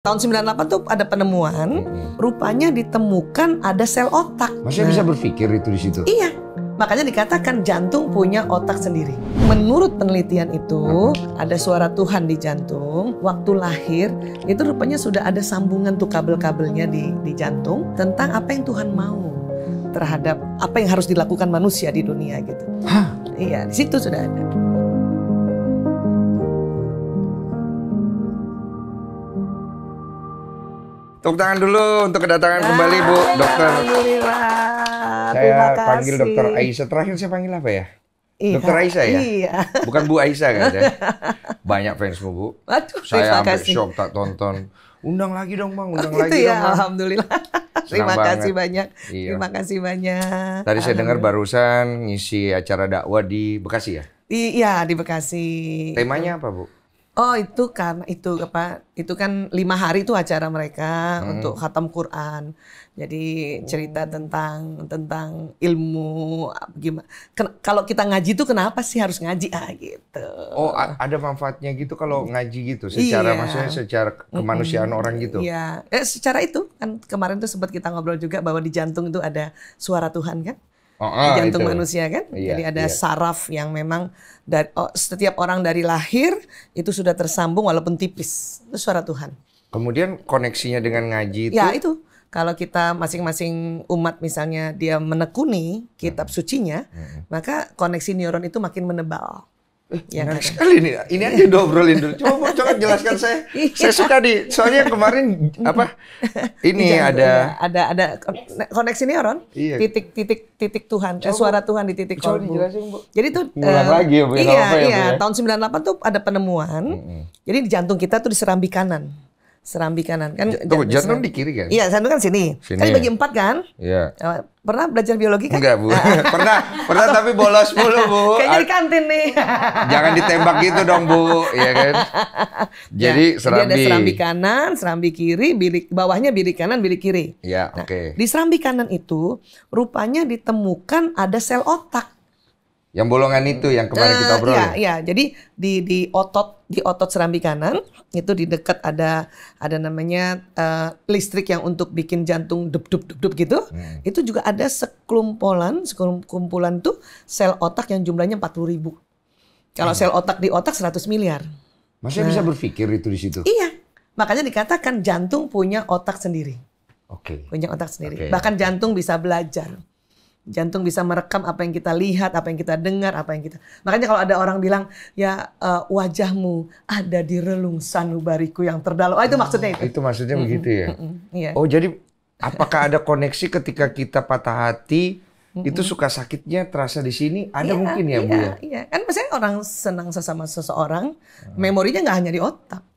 Tahun 98 tuh ada penemuan, rupanya ditemukan ada sel otak. Maksudnya bisa berpikir itu di situ? Iya, makanya dikatakan jantung punya otak sendiri. Menurut penelitian itu, ada suara Tuhan di jantung. Waktu lahir, itu rupanya sudah ada sambungan tuh kabel-kabelnya di jantung tentang apa yang Tuhan mau terhadap apa yang harus dilakukan manusia di dunia gitu. Hah? Iya, di situ sudah ada. Tepuk tangan dulu untuk kedatangan kembali Bu Dokter. Alhamdulillah. Saya Terima kasih. panggil Dokter Aisyah. Terakhir saya panggil apa ya? Iya, Dokter Aisyah ya? Iya. Bukan Bu Aisyah kan? Ya? Banyak fansmu Bu. Aduh, Saya terima sampai kasih. shock tak tonton. Undang lagi dong Bang, undang Gitu lagi ya, dong Bang. alhamdulillah. Terima Senang kasih banget. banyak. Iya. Terima kasih banyak. Tadi saya dengar Alhamdulillah. barusan ngisi acara dakwah di Bekasi ya? Iya, di Bekasi. Temanya apa Bu? Oh, itu karena itu apa? Itu kan 5 hari itu acara mereka untuk khatam Quran. Jadi cerita tentang ilmu gimana. Kalau kita ngaji itu kenapa sih harus ngaji gitu. Oh, ada manfaatnya gitu kalau ngaji gitu secara Iya. maksudnya secara kemanusiaan orang gitu. Iya, secara itu kan kemarin tuh sempat kita ngobrol juga bahwa di jantung itu ada suara Tuhan kan? Oh, Di jantung itu. manusia kan? Iya, Jadi ada iya. saraf yang memang setiap orang dari lahir itu sudah tersambung walaupun tipis. Itu suara Tuhan. Kemudian koneksinya dengan ngaji itu Ya itu. Kalau kita masing-masing umat misalnya dia menekuni kitab sucinya, maka koneksi neuron itu makin menebal. Ya menarik kan? sekali nih. Ini aja diobrolin dulu. Coba jelaskan saya. Iya. Saya suka soalnya kemarin apa? Di Ini jantung, ada ada koneksi neuron, Iya. titik Tuhan, suara Tuhan di titik coba kolbu. dijelasin, Bu. Jadi tuh Ngulang lagi ya, Bu, ya, iya, apa ya, Bu, iya, ya? tahun 98 tuh ada penemuan. Jadi di jantung kita tuh di serambi kanan. Serambi kanan kan. Tunggu, jantung di kiri kan? Iya, jantung kan sini. Sini. Kan dibagi 4 kan? Iya. Pernah belajar biologi kan? Enggak, Bu. pernah tapi bolos mulu, Bu. Kayaknya di kantin nih. Jangan ditembak gitu dong, Bu. Iya kan? Jadi Jadi ada serambi. serambi kanan, serambi kiri, bawahnya bilik kanan, bilik kiri. Ya, Nah, oke. di serambi kanan itu rupanya ditemukan ada sel otak. Yang bolongan itu yang kemarin kita obrolin. Iya, iya. Jadi di otot serambi kanan itu di dekat ada namanya listrik yang untuk bikin jantung dup gitu. Itu juga ada sekumpulan tuh sel otak yang jumlahnya 40.000. Kalau sel otak di otak 100 miliar. Maksudnya bisa berpikir itu di situ? Iya. Makanya dikatakan jantung punya otak sendiri. Oke. Punya otak sendiri. Oke. Bahkan jantung bisa belajar. Jantung bisa merekam apa yang kita lihat, apa yang kita dengar, apa yang kita... Makanya kalau ada orang bilang, ya wajahmu ada di relung sanubariku yang terdalam. Itu maksudnya itu. Itu maksudnya begitu ya? Iya. Oh, jadi apakah ada koneksi ketika kita patah hati, itu suka sakitnya terasa di sini? Ada mungkin ya, Bu ya? Iya. Kan misalnya orang senang sesama seseorang, memorinya nggak hanya di otak.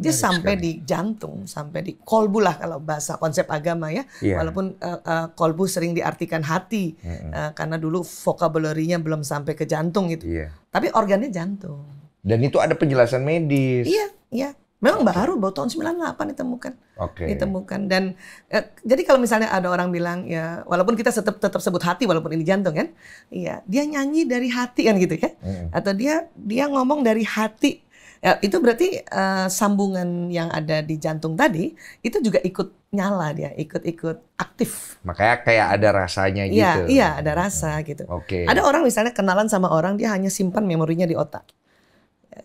Dia sampai di jantung, sampai di kolbu lah kalau bahasa konsep agama ya. Iya. Walaupun kolbu sering diartikan hati, karena dulu vocabulary-nya belum sampai ke jantung gitu. Iya. Tapi organnya jantung. Dan itu ada penjelasan medis. Iya, iya. Memang baru tahun 98 ditemukan. Oke. Ditemukan dan jadi kalau misalnya ada orang bilang ya walaupun kita tetap sebut hati walaupun ini jantung kan. Iya, dia nyanyi dari hati kan gitu ya. Atau dia ngomong dari hati. Ya, itu berarti sambungan yang ada di jantung tadi itu juga ikut nyala dia, ikut aktif. Makanya kayak ada rasanya Iya, gitu. iya ada rasa gitu. Oke. Ada orang misalnya kenalan sama orang dia hanya simpan memorinya di otak.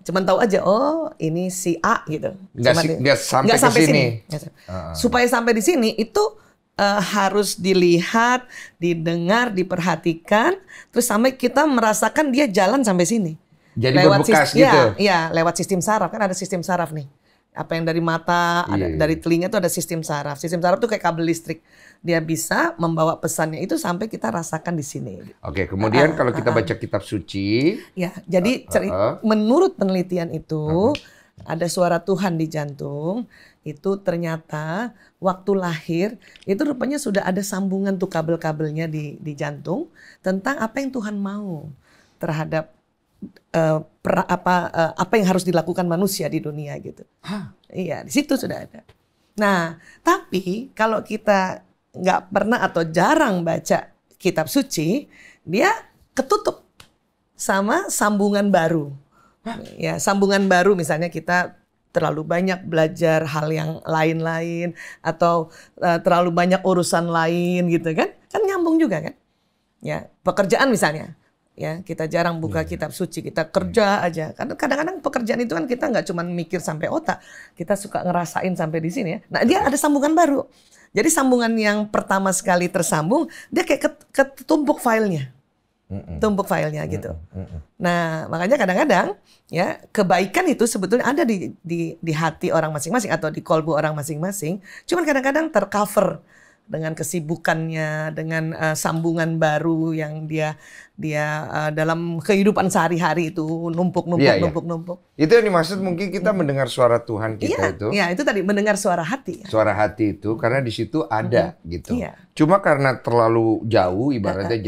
Cuman tahu aja, oh ini si A gitu. Nggak sampai ke sini. Supaya sampai di sini itu harus dilihat, didengar, diperhatikan, terus sampai kita merasakan dia jalan sampai sini. Jadi berbekas gitu? Iya, lewat sistem saraf. Kan ada sistem saraf nih. Apa yang dari mata, ada dari telinga itu ada sistem saraf. Sistem saraf itu kayak kabel listrik. Dia bisa membawa pesannya itu sampai kita rasakan di sini. Oke, kemudian kalau kita baca kitab suci, Ya, jadi menurut penelitian itu ada suara Tuhan di jantung. Itu ternyata waktu lahir itu rupanya sudah ada sambungan tuh kabel-kabelnya di jantung tentang apa yang Tuhan mau terhadap apa yang harus dilakukan manusia di dunia gitu. Hah? Iya, di situ sudah ada. Nah, tapi kalau kita nggak pernah atau jarang baca kitab suci, dia ketutup sama sambungan baru. Ya, sambungan baru misalnya kita terlalu banyak belajar hal yang lain-lain atau terlalu banyak urusan lain gitu kan nyambung juga kan. Ya, pekerjaan misalnya. Ya, kita jarang buka kitab suci, kita kerja aja. Karena kadang-kadang pekerjaan itu kan kita nggak cuma mikir sampai otak, kita suka ngerasain sampai di sini ya. Nah, dia ada sambungan baru. Jadi sambungan yang pertama sekali tersambung, dia kayak ketumpuk filenya. Tumpuk filenya gitu. Nah, makanya kadang-kadang ya kebaikan itu sebetulnya ada di hati orang masing-masing atau di kolbu orang masing-masing. Cuman kadang-kadang tercover dengan kesibukannya, dengan sambungan baru yang dia dalam kehidupan sehari-hari itu numpuk. Itu yang dimaksud mungkin kita mendengar suara Tuhan kita itu. Iya, itu tadi mendengar suara hati. Suara hati itu karena di situ ada gitu. Iya. Cuma karena terlalu jauh ibaratnya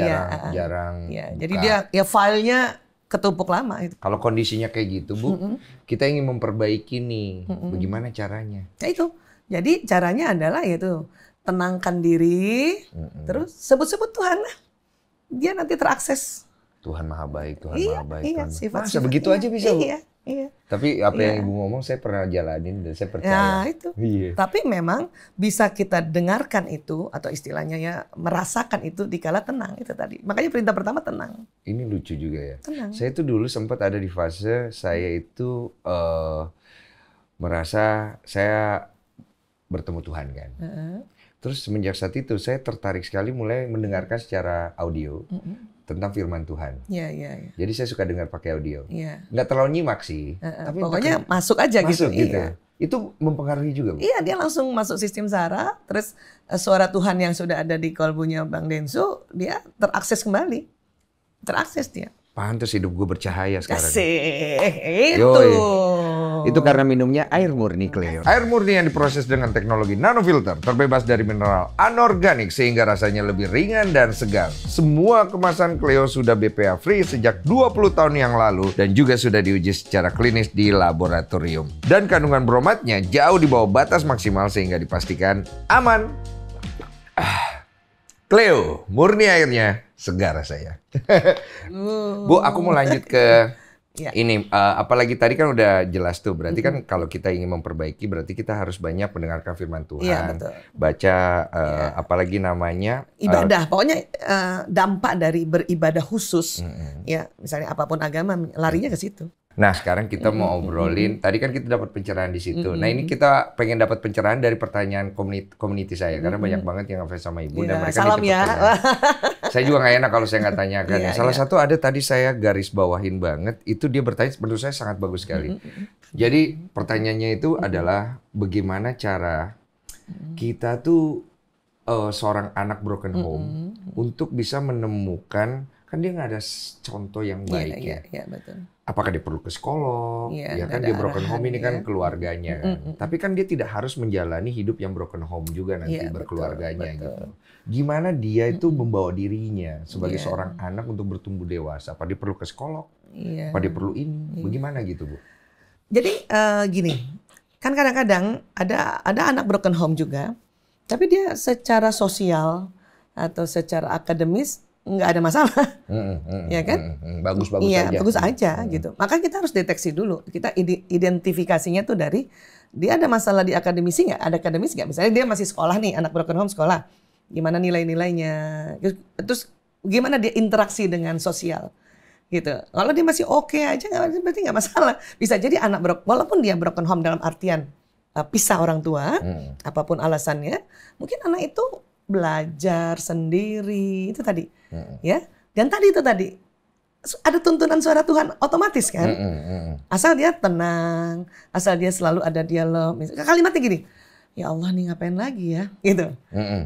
jarang. Iya, jadi dia filenya ketumpuk lama itu. Kalau kondisinya kayak gitu, Bu, kita ingin memperbaiki nih. Bagaimana caranya? Ya itu. Jadi caranya adalah yaitu tenangkan diri, terus sebut-sebut Tuhan. Dia nanti terakses. Tuhan Maha Baik, Tuhan Maha Baik. Iya, Masa begitu aja bisa, Bu? Iya. Tapi apa yang Ibu ngomong saya pernah jalanin dan saya percaya. Nah, itu. Iya. Tapi memang bisa kita dengarkan itu atau istilahnya ya merasakan itu dikala tenang itu tadi. Makanya perintah pertama tenang. Ini lucu juga ya. Tenang. Saya itu dulu sempat ada di fase saya itu merasa saya bertemu Tuhan kan. Terus semenjak saat itu saya tertarik sekali mulai mendengarkan secara audio tentang firman Tuhan. Iya. Jadi saya suka dengar pakai audio. Iya. Nggak terlalu nyimak sih. Tapi pokoknya masuk aja gitu. Iya. Itu mempengaruhi juga, Bu? Iya, dia langsung masuk sistem Sarah. Terus suara Tuhan yang sudah ada di kolbunya Bang Densu, dia terakses kembali. Terakses dia. Pantes hidup gue bercahaya sekarang. Asik, itu. Itu karena minumnya air murni Cleo. Air murni yang diproses dengan teknologi nanofilter, terbebas dari mineral anorganik sehingga rasanya lebih ringan dan segar. Semua kemasan Cleo sudah BPA free sejak 20 tahun yang lalu dan juga sudah diuji secara klinis di laboratorium. Dan kandungan bromatnya jauh di bawah batas maksimal sehingga dipastikan aman. Cleo, murni airnya, segar rasanya. Bu, aku mau lanjut ke ini. Apalagi tadi kan udah jelas tuh. Berarti kan kalau kita ingin memperbaiki, berarti kita harus banyak mendengarkan firman Tuhan. Iya, betul. Baca, apalagi namanya. Ibadah, pokoknya dampak dari beribadah khusus. Ya, misalnya apapun agama, larinya ke situ. Nah, sekarang kita mau obrolin. Tadi kan kita dapat pencerahan di situ. Nah, ini kita pengen dapat pencerahan dari pertanyaan community saya. Karena banyak banget yang ngefans sama Ibu. Dan mereka salam ya. Saya juga nggak enak kalau saya nggak tanyakan. Salah satu ada tadi saya garis bawahin banget. Itu dia bertanya, menurut saya sangat bagus sekali. Jadi pertanyaannya itu adalah bagaimana cara kita tuh seorang anak broken home untuk bisa menemukan, kan dia nggak ada contoh yang baik ya. Iya, betul. Apakah dia perlu ke psikolog? Ya kan dia broken home ini kan keluarganya kan. Tapi kan dia tidak harus menjalani hidup yang broken home juga nanti berkeluarganya gitu. Gimana dia itu membawa dirinya sebagai seorang anak untuk bertumbuh dewasa? Apa dia perlu ke psikolog? Apa dia perlu ini? Bagaimana gitu, Bu? Jadi gini, kan kadang-kadang ada anak broken home juga, tapi dia secara sosial atau secara akademis nggak ada masalah, ya kan? Bagus-bagus aja. Iya, bagus aja gitu. Maka kita harus deteksi dulu. Kita identifikasinya tuh dari dia ada masalah di akademisi nggak? Ada akademis nggak? Misalnya dia masih sekolah nih, anak broken home sekolah, gimana nilai-nilainya? Terus gimana dia interaksi dengan sosial? Gitu. Kalau dia masih oke aja, berarti nggak masalah. Bisa jadi anak walaupun dia broken home dalam artian pisah orang tua, apapun alasannya, mungkin anak itu belajar sendiri itu tadi, ya. Dan tadi ada tuntunan suara Tuhan otomatis kan, asal dia tenang, asal dia selalu ada dialog. Kalimatnya gini, ya Allah nih ngapain lagi ya, gitu.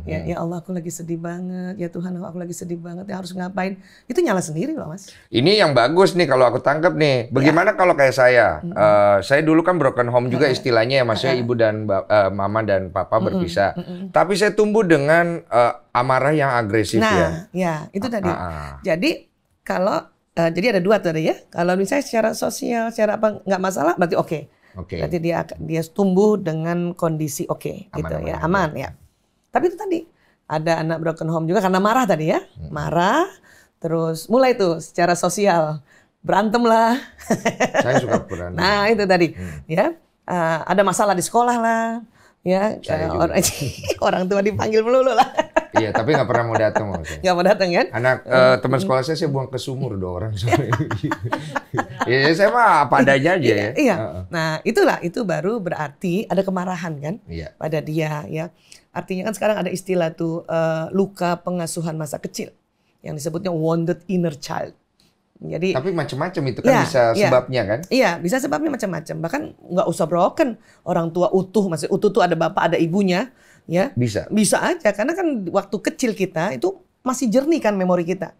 Ya Allah aku lagi sedih banget, ya Tuhan aku lagi sedih banget, ya harus ngapain? Itu nyala sendiri loh Mas. Ini yang bagus nih kalau aku tangkap nih. Bagaimana kalau kayak saya? Saya dulu kan broken home juga istilahnya ya, maksudnya ibu dan mama dan papa berpisah. Tapi saya tumbuh dengan amarah yang agresif ya. Ya itu tadi. Jadi kalau jadi ada dua tadi ya. Kalau misalnya secara sosial, secara apa nggak masalah, berarti oke. Berarti dia tumbuh dengan kondisi gitu ya, aman ya. Tapi itu tadi ada anak broken home juga karena marah tadi ya, marah, terus mulai tuh secara sosial berantem lah. Saya suka berantem. Nah itu tadi ya. ada masalah di sekolah lah, ya orang tua dipanggil melulu lah. Iya, tapi nggak pernah mau datang maksudnya. Nggak mau datang kan? Anak teman sekolah saya buang ke sumur 2 orang soalnya. Ya saya mah apa adanya aja ya. Iya. Nah itu baru berarti ada kemarahan kan pada dia ya. Artinya kan sekarang ada istilah tuh luka pengasuhan masa kecil yang disebutnya wounded inner child. Jadi, tapi macam-macam itu kan bisa sebabnya kan? Iya, bisa sebabnya macam-macam. Bahkan nggak usah broken, orang tua utuh, maksudnya utuh tuh ada bapak, ada ibunya, ya. Bisa aja, karena kan waktu kecil kita itu masih jernih kan memori kita.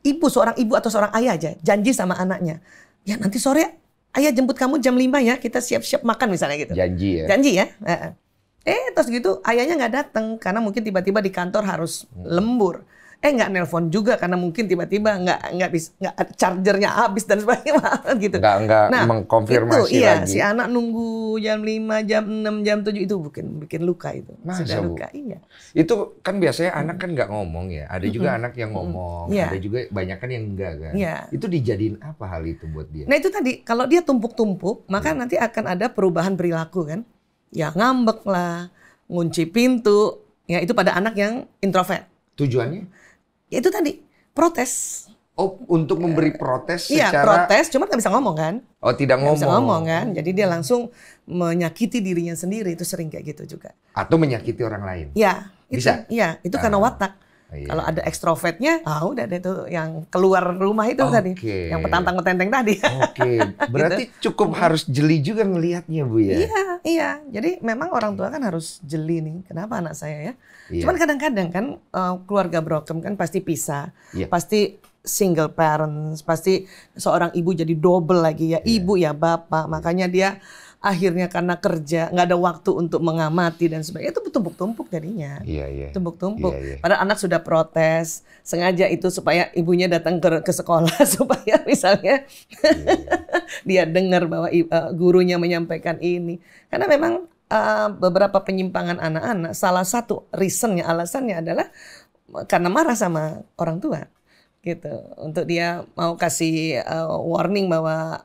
Seorang ibu atau seorang ayah aja janji sama anaknya, ya nanti sore ayah jemput kamu jam 5 ya, kita siap-siap makan misalnya gitu. Janji ya? Janji ya. Terus gitu ayahnya nggak datang karena mungkin tiba-tiba di kantor harus lembur. Nggak nelpon juga karena mungkin tiba-tiba nggak chargernya habis dan sebagainya gitu. Nggak mengkonfirmasi itu, lagi. Si anak nunggu jam 5, jam 6, jam 7 itu bikin luka itu. Sudah luka. Iya. Itu kan biasanya anak kan nggak ngomong ya. Ada juga anak yang ngomong, ada juga banyak kan yang enggak kan. Itu dijadiin apa hal itu buat dia? Nah itu tadi kalau dia tumpuk-tumpuk maka nanti akan ada perubahan perilaku kan. Ya ngambek lah, ngunci pintu. Ya itu pada anak yang introvert. Tujuannya? Ya itu tadi, protes. Oh, untuk memberi protes secara... Iya, protes, cuma nggak bisa ngomong kan. Oh, tidak ngomong. Nggak bisa ngomong kan, jadi dia langsung menyakiti dirinya sendiri, itu sering kayak gitu juga. Atau menyakiti orang lain. Iya. Bisa? Iya, itu karena watak. Kalau ada ekstrovertnya, udah deh itu yang keluar rumah itu tadi. Yang petantang-petenteng tadi. Berarti gitu. Cukup harus jeli juga ngelihatnya Bu ya? Iya. Jadi memang orang tua kan harus jeli nih. Kenapa anak saya ya? Cuman kadang-kadang kan keluarga broken kan pasti pisah. Pasti single parents. Pasti seorang ibu jadi double lagi ya. Ibu ya bapak. Makanya dia akhirnya karena kerja nggak ada waktu untuk mengamati dan sebagainya, itu tumpuk-tumpuk jadinya. Tumpuk-tumpuk. Padahal anak sudah protes, sengaja itu supaya ibunya datang ke sekolah supaya misalnya dia dengar bahwa gurunya menyampaikan ini. Karena memang beberapa penyimpangan anak-anak, salah satu alasannya adalah karena marah sama orang tua, gitu. Untuk dia mau kasih warning bahwa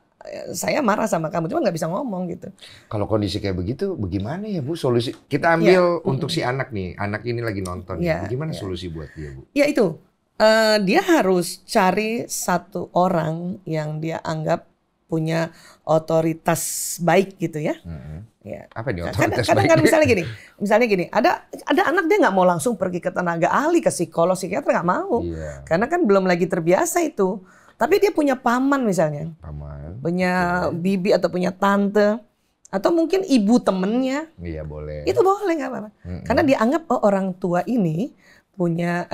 saya marah sama kamu, cuma nggak bisa ngomong gitu. Kalau kondisi kayak begitu, bagaimana ya Bu solusi? Kita ambil untuk si anak nih, anak ini lagi nonton. Bagaimana solusi buat dia Bu? Ya itu, dia harus cari satu orang yang dia anggap punya otoritas baik gitu ya. Apa nih otoritas baik? Kadang misalnya gini, ada anak dia nggak mau langsung pergi ke tenaga ahli, ke psikolog, psikiater nggak mau, karena kan belum lagi terbiasa itu. Tapi dia punya paman misalnya, punya bibi atau punya tante, atau mungkin ibu temennya. Iya boleh. Itu boleh nggak apa-apa. Karena dia anggap orang tua ini punya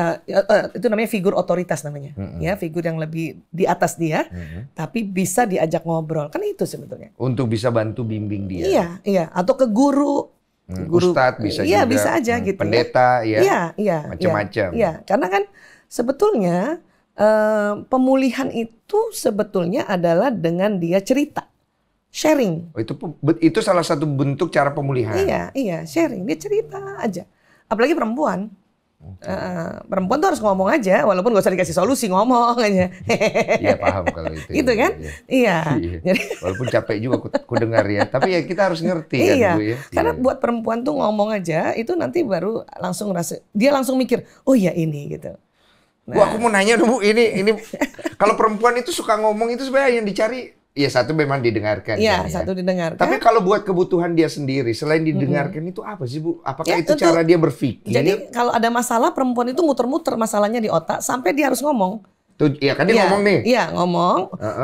itu namanya figur otoritas namanya, ya figur yang lebih di atas dia, tapi bisa diajak ngobrol. Kan itu sebetulnya. Untuk bisa bantu bimbing dia. Iya. Atau ke guru. Ustadz bisa juga. Iya bisa aja gitu. Pendeta ya. Iya. Macam-macam. Iya. Karena kan sebetulnya pemulihan itu sebetulnya adalah dengan dia cerita, sharing. Itu salah satu bentuk cara pemulihan. Iya, sharing. Dia cerita aja. Apalagi perempuan. Perempuan tuh harus ngomong aja, walaupun gak usah dikasih solusi, ngomong aja. Iya paham kalau itu. Gitu kan? Iya. Jadi, walaupun capek juga ku dengar ya, tapi ya kita harus ngerti kan Bu ya. Karena buat perempuan tuh ngomong aja, itu nanti baru langsung dia langsung mikir, oh ya ini gitu. Bu, aku mau nanya Bu, ini kalau perempuan itu suka ngomong itu sebenarnya yang dicari, ya satu memang didengarkan. Iya, satu didengarkan. Tapi kalau buat kebutuhan dia sendiri, selain didengarkan itu apa sih Bu? Apakah itu cara dia berpikir? Jadi kalau ada masalah, perempuan itu muter-muter masalahnya di otak sampai dia harus ngomong. Iya kan dia ngomong nih? Iya ngomong.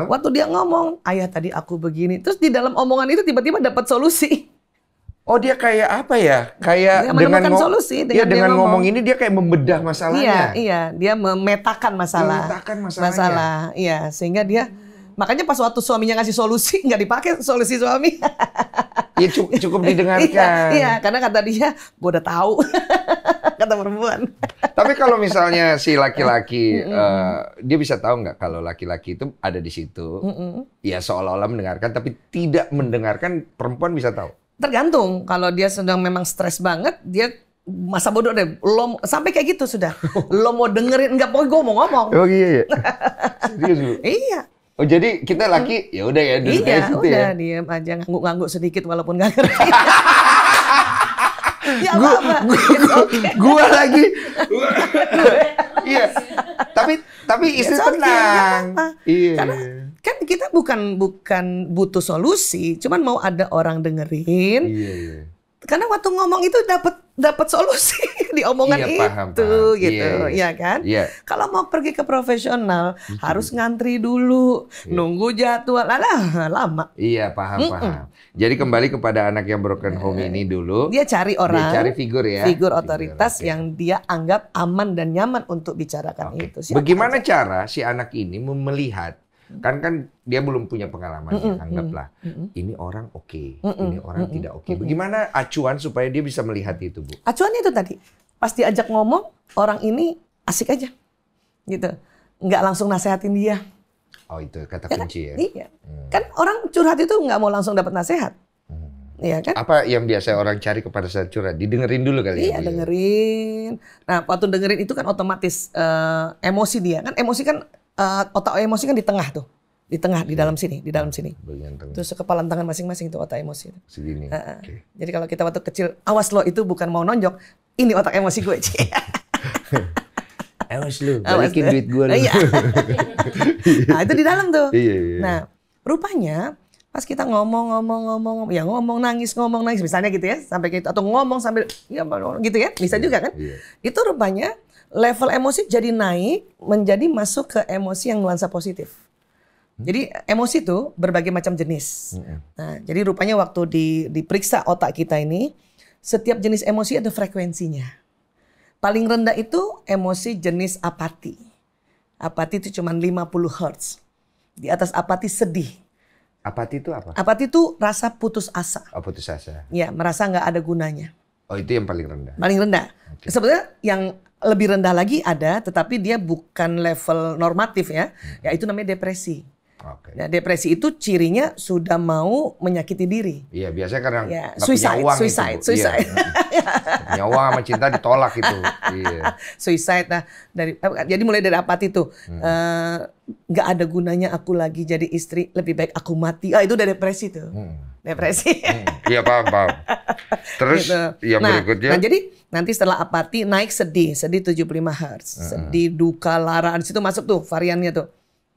Waktu dia ngomong, ayah tadi aku begini. Terus di dalam omongan itu tiba-tiba dapat solusi. Oh dia kayak apa ya? Kayak dengan solusi. Dengan ngomong ini dia kayak membedah masalahnya. Iya. Dia memetakan masalah. Masalah. Iya. Sehingga dia makanya pas waktu suaminya ngasih solusi nggak dipakai solusi suami. Iya cukup didengarkan. Iya. Karena kata dia, gue udah tahu. Kata perempuan. Tapi kalau misalnya si laki-laki, dia bisa tahu nggak kalau laki-laki itu ada di situ, ya seolah-olah mendengarkan, tapi tidak mendengarkan, perempuan bisa tahu. Tergantung, kalau dia sedang memang stres banget, dia masa bodoh deh. Lo sampai kayak gitu sudah. Lo mau dengerin enggak, pokoknya gue mau ngomong. Oh iya. Serius Bu? Iya. Oh jadi kita laki ya udah ya duduk Iya, aja situ udah ya. diam aja ngangguk-ngangguk sedikit walaupun nggak ngerti. Ya apa? Gua lagi. Iya. Tapi istri It's okay, tenang. nggak apa. Iya. Karena kan kita bukan butuh solusi, cuman mau ada orang dengerin. Iya. Karena waktu ngomong itu dapat solusi di omongan Iya, paham. gitu, Iya. ya kan? Iya. Kalau mau pergi ke profesional harus ngantri dulu, nunggu jadwal, lama. Iya, paham. Jadi kembali kepada anak yang broken home ini dulu. Dia cari orang, Dia cari figur ya. figur otoritas Oke. yang dia anggap aman dan nyaman untuk bicarakan itu. Siapa Bagaimana aja. cara si anak ini melihat kan dia belum punya pengalaman ya, anggaplah ini orang oke, ini orang tidak oke. Bagaimana acuan supaya dia bisa melihat itu, Bu? Acuannya itu tadi, pas diajak ngomong orang ini asik aja, gitu, nggak langsung nasehatin dia. Oh itu kata Ya kan? kunci ya. Iya, kan orang curhat itu nggak mau langsung dapat nasihat, iya kan? Apa yang biasa orang cari kepada saat curhat? Didengerin dulu kali ya. Iya Bu, ya? dengerin. Nah waktu dengerin itu kan otomatis emosi dia kan otak emosi kan di tengah tuh, di tengah di dalam sini, Bagian tengah. Terus kepalan tangan masing-masing tuh otak emosi. Segini. Heeh. Oke. Jadi kalau kita waktu kecil, awas lo itu bukan mau nonjok, ini otak emosi gue. Awas lu, Awas balikin lu. duit gue lu. Iya. Nah itu di dalam tuh. Iya. Nah rupanya pas kita ngomong nangis misalnya gitu ya, sampai gitu atau ngomong sambil ya gitu ya, bisa juga kan? Iya. Itu rupanya level emosi jadi naik menjadi masuk ke emosi yang nuansa positif. Jadi emosi itu berbagai macam jenis. Nah, jadi rupanya waktu diperiksa otak kita ini, setiap jenis emosi ada frekuensinya. Paling rendah itu emosi jenis apati. Apati itu cuma 50 Hz. Di atas apati sedih. Apati itu apa? Apati itu rasa putus asa. Oh, putus asa. Ya, merasa nggak ada gunanya. Oh itu yang paling rendah. Paling rendah. Oke. Sebenarnya yang lebih rendah lagi ada, tetapi dia bukan level normatif ya. Yaitu namanya depresi. Oke. Nah, depresi itu cirinya sudah mau menyakiti diri. Iya biasanya karena Ya, nggak punya uang suicide. itu. Bu. Iya. Punya uang sama cinta ditolak itu. Iya. Suicide. Nah, jadi mulai dari apati tuh, nggak ada gunanya aku lagi jadi istri, lebih baik aku mati. Ah itu udah depresi tuh. Depresi. Iya paham. Terus Gitu. yang berikutnya. Nah, jadi nanti setelah apati naik sedih 75 Hz. Sedih, duka, lara, di situ masuk tuh variannya tuh.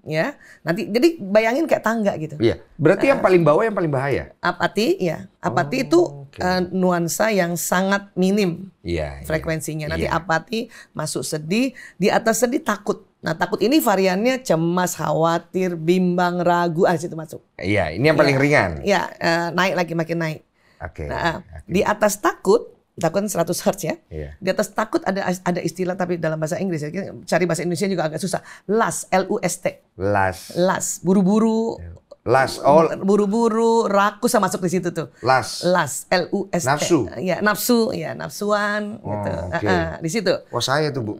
Ya. Nanti jadi bayangin kayak tangga gitu. Iya. Berarti yang paling bawah yang paling bahaya. Apati ya. Apati itu oke. nuansa yang sangat minim Iya. frekuensinya. Nanti Iya. apati masuk sedih, di atas sedih takut. Nah, takut ini variannya cemas, khawatir, bimbang, ragu, situ masuk. Iya, ini yang paling ringan. Ya, naik lagi makin naik. Oke. Nah, Oke. di atas takut 100 Hz ya. Iya. Di atas takut ada istilah tapi dalam bahasa Inggris ya. Cari bahasa Indonesia juga agak susah. Lust, L-U-S-T. Lust, buru-buru. Lust. Oh, Buru-buru, rakus sama masuk di situ tuh. lust. Lust, L-U-S-T. Nafsu. Ya, nafsu, ya nafsuan gitu. oke. Di situ. Oh saya tuh Bu.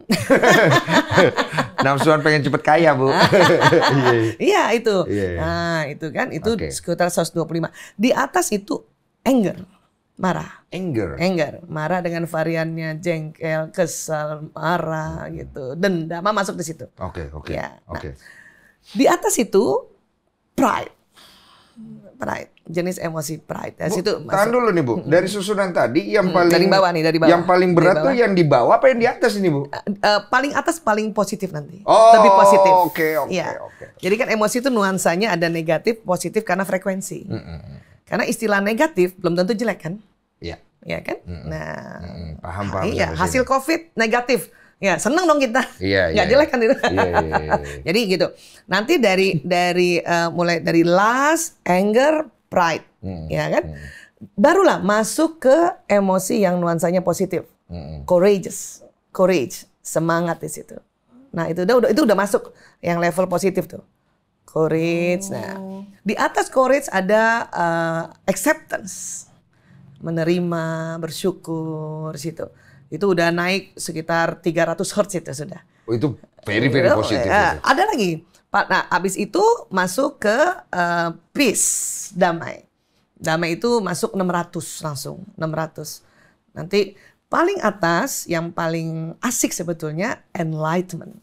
Nafsuan pengen cepet kaya Bu. Iya. Iya itu. Iya. Nah itu kan itu Oke. sekitar 125. Di atas itu anger, marah. Anger. Marah dengan variannya jengkel, kesal, marah gitu, dendam masuk di situ. Oke. Ya, nah. Oke. Di atas itu pride, jenis emosi pride. Di Bu, situ tahan masuk. dulu nih Bu. Dari susunan tadi yang paling dari bawah nih, dari bawah. Yang paling Dari berat bawah. tuh yang di bawah apa yang di atas ini Bu? Paling atas paling positif nanti. Oh, Lebih positif. oke. Iya. Oke. Jadi kan emosi itu nuansanya ada negatif, positif karena frekuensi. Karena istilah negatif belum tentu jelek kan? Iya. Ya kan? Nah, Paham. iya, sampai hasil sini. COVID negatif. Ya, seneng dong kita. Iya, Nggak iya. jelek kan itu. Iya. Jadi gitu. Nanti mulai dari lust, anger, pride, ya kan? Barulah masuk ke emosi yang nuansanya positif. Courage, semangat di situ. Nah, itu udah masuk yang level positif tuh. Courage. Nah, di atas courage ada acceptance. Menerima, bersyukur situ. Itu udah naik sekitar 300 Hz itu sudah. Oh, itu very positif. Ya, itu. ada lagi. Nah, habis itu masuk ke peace, damai. Damai itu masuk 600 langsung, 600. Nanti paling atas yang paling asik sebetulnya enlightenment.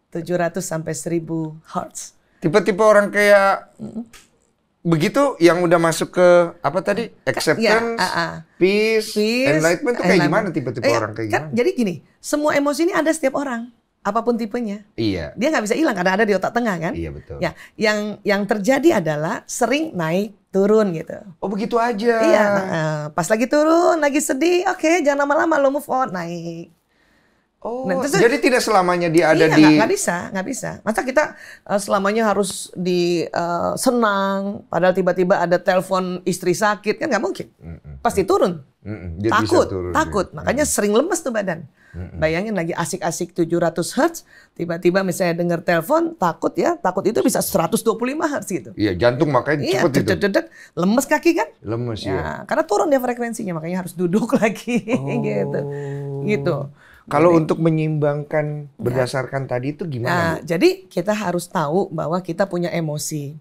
700 sampai 1000 Hz. Tipe-tipe orang kayak begitu yang udah masuk ke apa tadi? Acceptance, peace, enlightenment tuh kayak gimana tipe-tipe orang kayak gimana? Jadi gini, semua emosi ini ada setiap orang, apapun tipenya. Iya. Dia nggak bisa hilang karena ada di otak tengah kan? Iya betul. Ya, yang terjadi adalah sering naik turun gitu. Oh begitu aja. Iya, pas lagi turun, lagi sedih, oke, jangan lama-lama lo move on, naik. Oh, nah, jadi tidak selamanya dia ada di... Nggak bisa. Masa kita selamanya harus senang, padahal tiba-tiba ada telepon istri sakit, kan nggak mungkin. Pasti turun. Dia takut. Makanya sering lemes tuh badan. Bayangin lagi asik-asik 700 Hz, tiba-tiba misalnya dengar telepon, takut itu bisa 125 Hz gitu. Iya, jantung makanya cepet itu. Lemes kaki kan? Lemes ya. Karena turun dia frekuensinya, makanya harus duduk lagi gitu. Kalau untuk menyeimbangkan berdasarkan tadi itu gimana? Jadi kita harus tahu bahwa kita punya emosi.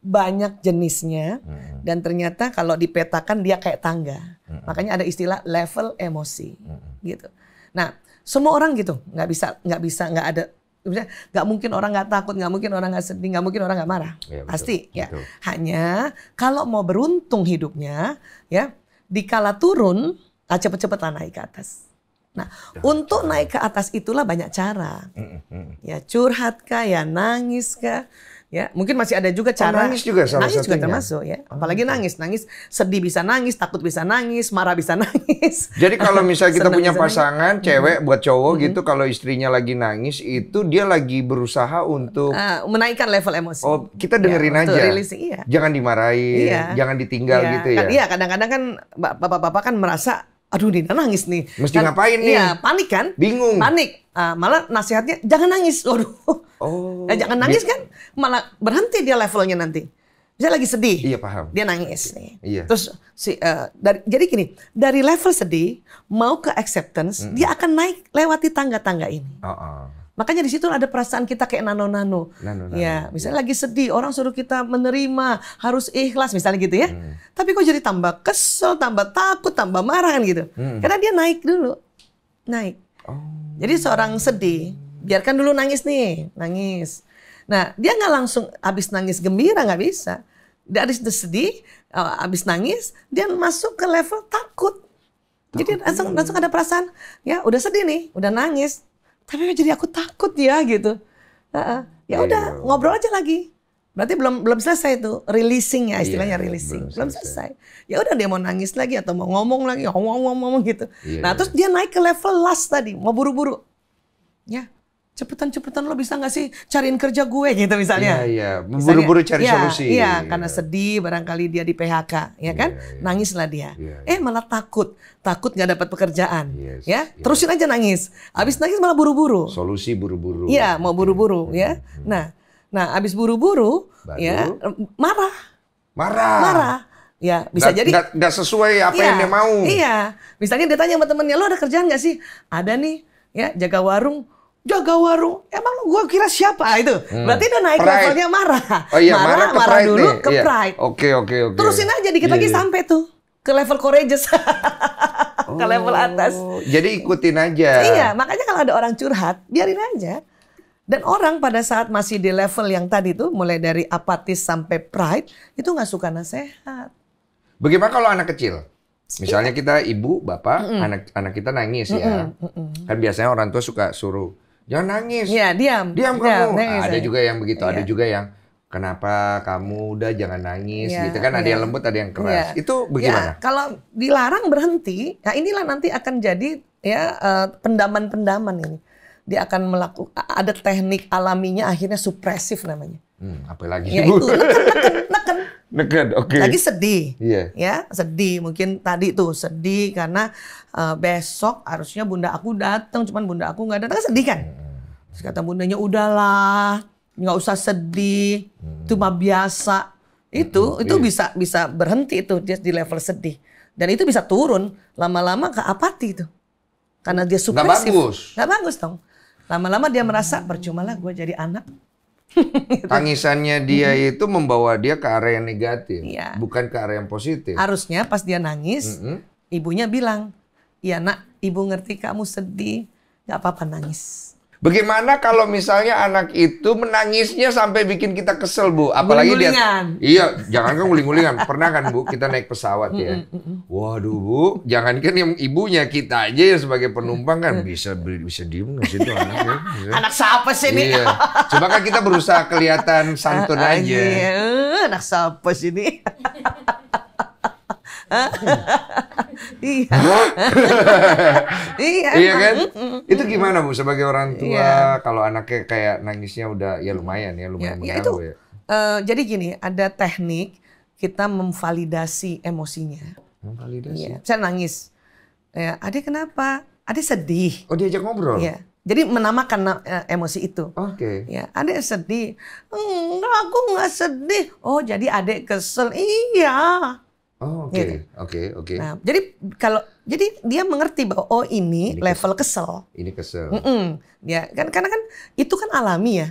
Banyak jenisnya dan ternyata kalau dipetakan dia kayak tangga. Makanya ada istilah level emosi gitu. Nah, semua orang gitu, nggak mungkin orang nggak takut, nggak mungkin orang nggak sedih, nggak mungkin orang nggak marah. Ya, pasti ya. Hanya kalau mau beruntung hidupnya ya, dikala turun cepet-cepet naik ke atas. Nah, untuk naik ke atas itulah banyak cara. Ya, curhat kah, ya nangis kah, ya mungkin masih ada juga cara. Nangis juga salah nangis satunya. juga termasuk ya. Apalagi nangis sedih bisa nangis, takut bisa nangis, marah bisa nangis. Jadi kalau misalnya kita punya pasangan cewek buat cowok gitu, kalau istrinya lagi nangis itu dia lagi berusaha untuk menaikkan level emosi. Oh, kita dengerin aja. Releasing, jangan dimarahin, jangan ditinggal gitu ya. Iya, kadang-kadang kan bapak-bapak kan merasa aduh Dina nangis nih. Mesti ngapain nih? Iya, panik kan? Bingung. Panik. Malah nasihatnya jangan nangis. Waduh. Jangan nangis kan? Malah berhenti dia levelnya nanti. Misalnya lagi sedih. Iya, paham. Dia nangis nih. Iya. Terus jadi gini, dari level sedih mau ke acceptance, dia akan naik lewati tangga-tangga ini. Makanya di situ ada perasaan kita kayak nano-nano. Ya, misalnya lagi sedih, orang suruh kita menerima, harus ikhlas misalnya gitu ya. Tapi kok jadi tambah kesel, tambah takut, tambah marah kan gitu. Karena dia naik dulu. Naik. Jadi seorang sedih, biarkan dulu nangis nih, nangis. Nah, dia nggak langsung habis nangis gembira, nggak bisa. Dari sedih, habis nangis, dia masuk ke level takut. Jadi langsung ada perasaan, ya udah sedih nih, udah nangis. Tapi jadi aku takut ya gitu. Ya udah ngobrol aja lagi. Berarti belum selesai tuh releasing ya istilahnya releasing. Belum selesai. Ya udah dia mau nangis lagi atau mau ngomong lagi, ngomong gitu. Nah, terus dia naik ke level last tadi, mau buru-buru. Ya, cepetan lo bisa nggak sih cariin kerja gue gitu misalnya. Iya, buru-buru cari solusi. Iya, karena sedih barangkali dia di PHK, ya kan? Nangislah dia. Malah takut nggak dapat pekerjaan. Terusin aja nangis. Habis nangis malah buru-buru. Solusi buru-buru. Iya, mau buru-buru ya. Nah, habis buru-buru ya marah. Ya, bisa jadi nggak sesuai apa yang dia mau. Iya. Misalnya dia tanya sama temennya, "Lo ada kerjaan nggak sih?" "Ada nih, ya, jaga warung." Emang gua kira siapa itu? Berarti udah naik levelnya marah. Oh iya, marah dulu nih. ke pride. Oke. Terusin aja dikit lagi sampai tuh ke level courageous. Ke level atas. Jadi ikutin aja. Iya, makanya kalau ada orang curhat, biarin aja. Dan orang pada saat masih di level yang tadi tuh, mulai dari apatis sampai pride, itu nggak suka nasihat. Bagaimana kalau anak kecil? Misalnya kita ibu, bapak, anak kita nangis ya. Kan biasanya orang tua suka suruh, jangan nangis. Iya, diam kamu. Nangis, ada juga yang begitu, ada juga yang kenapa kamu udah jangan nangis gitu kan. Ada yang lembut, ada yang keras. Itu bagaimana? Kalau dilarang berhenti, nah inilah nanti akan jadi ya pendaman-pendaman ini. Dia akan melakukan, ada teknik alaminya akhirnya supresif namanya. Apalagi ya, itu neken. Oke. Lagi sedih. Iya. Ya, sedih. Mungkin tadi tuh sedih karena besok harusnya bunda aku datang, cuman bunda aku nggak datang, kan sedih kan? Terus kata bundanya, udahlah, nggak usah sedih, itu mah biasa. Itu bisa berhenti itu dia di level sedih. Dan itu bisa turun lama-lama ke apati itu. Karena dia supresif. Nggak bagus dong. Lama-lama dia merasa percumalah gue jadi anak. Tangisannya dia itu membawa dia ke area yang negatif, bukan ke area yang positif. Harusnya pas dia nangis, ibunya bilang, "Iya nak, ibu ngerti kamu sedih, nggak apa-apa nangis." Bagaimana kalau misalnya anak itu menangisnya sampai bikin kita kesel, Bu? Apalagi dia. Iya, jangankan guling-gulingan. Pernah kan, Bu, kita naik pesawat ya. Waduh, Bu, jangankan yang ibunya, kita aja ya sebagai penumpang kan bisa diem nggak sih itu anaknya. Anak siapa sih ini? Iya. Coba kan kita berusaha kelihatan santun aja. Anak siapa sih ini? Iya. Iya kan? Itu gimana, Bu, sebagai orang tua kalau anaknya kayak nangisnya udah ya lumayan mengganggu ya. Jadi gini, ada teknik kita memvalidasi emosinya. Memvalidasi. Iya. Saya nangis. Ya, Adek kenapa? Adek sedih. Oh, diajak ngobrol. Iya. Jadi menamakan emosi itu. Oke. Ya, Adek sedih. Enggak, aku nggak sedih. Oh, jadi Adek kesel. Iya. Oh, oke. Gitu. Oke. Nah, jadi dia mengerti bahwa oh ini level kesel. Ini kesel. Ya, kan karena kan itu kan alami ya.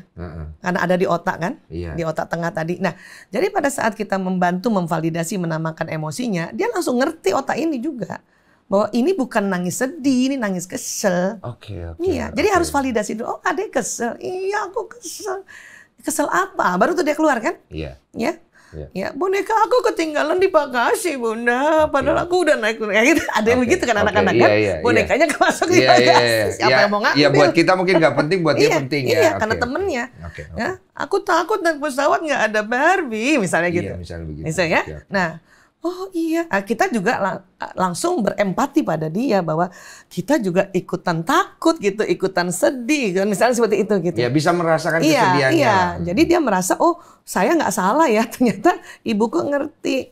Karena ada di otak kan? Iya. Di otak tengah tadi. Nah, jadi pada saat kita membantu memvalidasi menamakan emosinya, dia langsung ngerti otak ini juga bahwa ini bukan nangis sedih, ini nangis kesel. Oke. Iya, jadi harus validasi dulu. Oh, Adek kesel. Iya, aku kesel. Kesel apa? Baru tuh dia keluar kan? Iya. Ya. Ya, boneka aku ketinggalan di bagasi, Bunda. Padahal aku udah naik. Ya gitu. Ada yang begitu kan anak-anak kan? Bonekanya kemasuk di bagasi. Siapa yang mau ngambil? Iya, buat kita mungkin nggak penting, buat dia penting ya. Iya, karena temennya. Ya, aku takut naik pesawat nggak ada Barbie, misalnya gitu. Iya, misalnya begitu. Misalnya, nah. Oh iya, kita juga langsung berempati pada dia bahwa kita juga ikutan takut gitu, ikutan sedih kan, misalnya seperti itu gitu. Ya bisa merasakan kesedihannya. Iya, jadi dia merasa oh saya nggak salah ya, ternyata ibuku ngerti,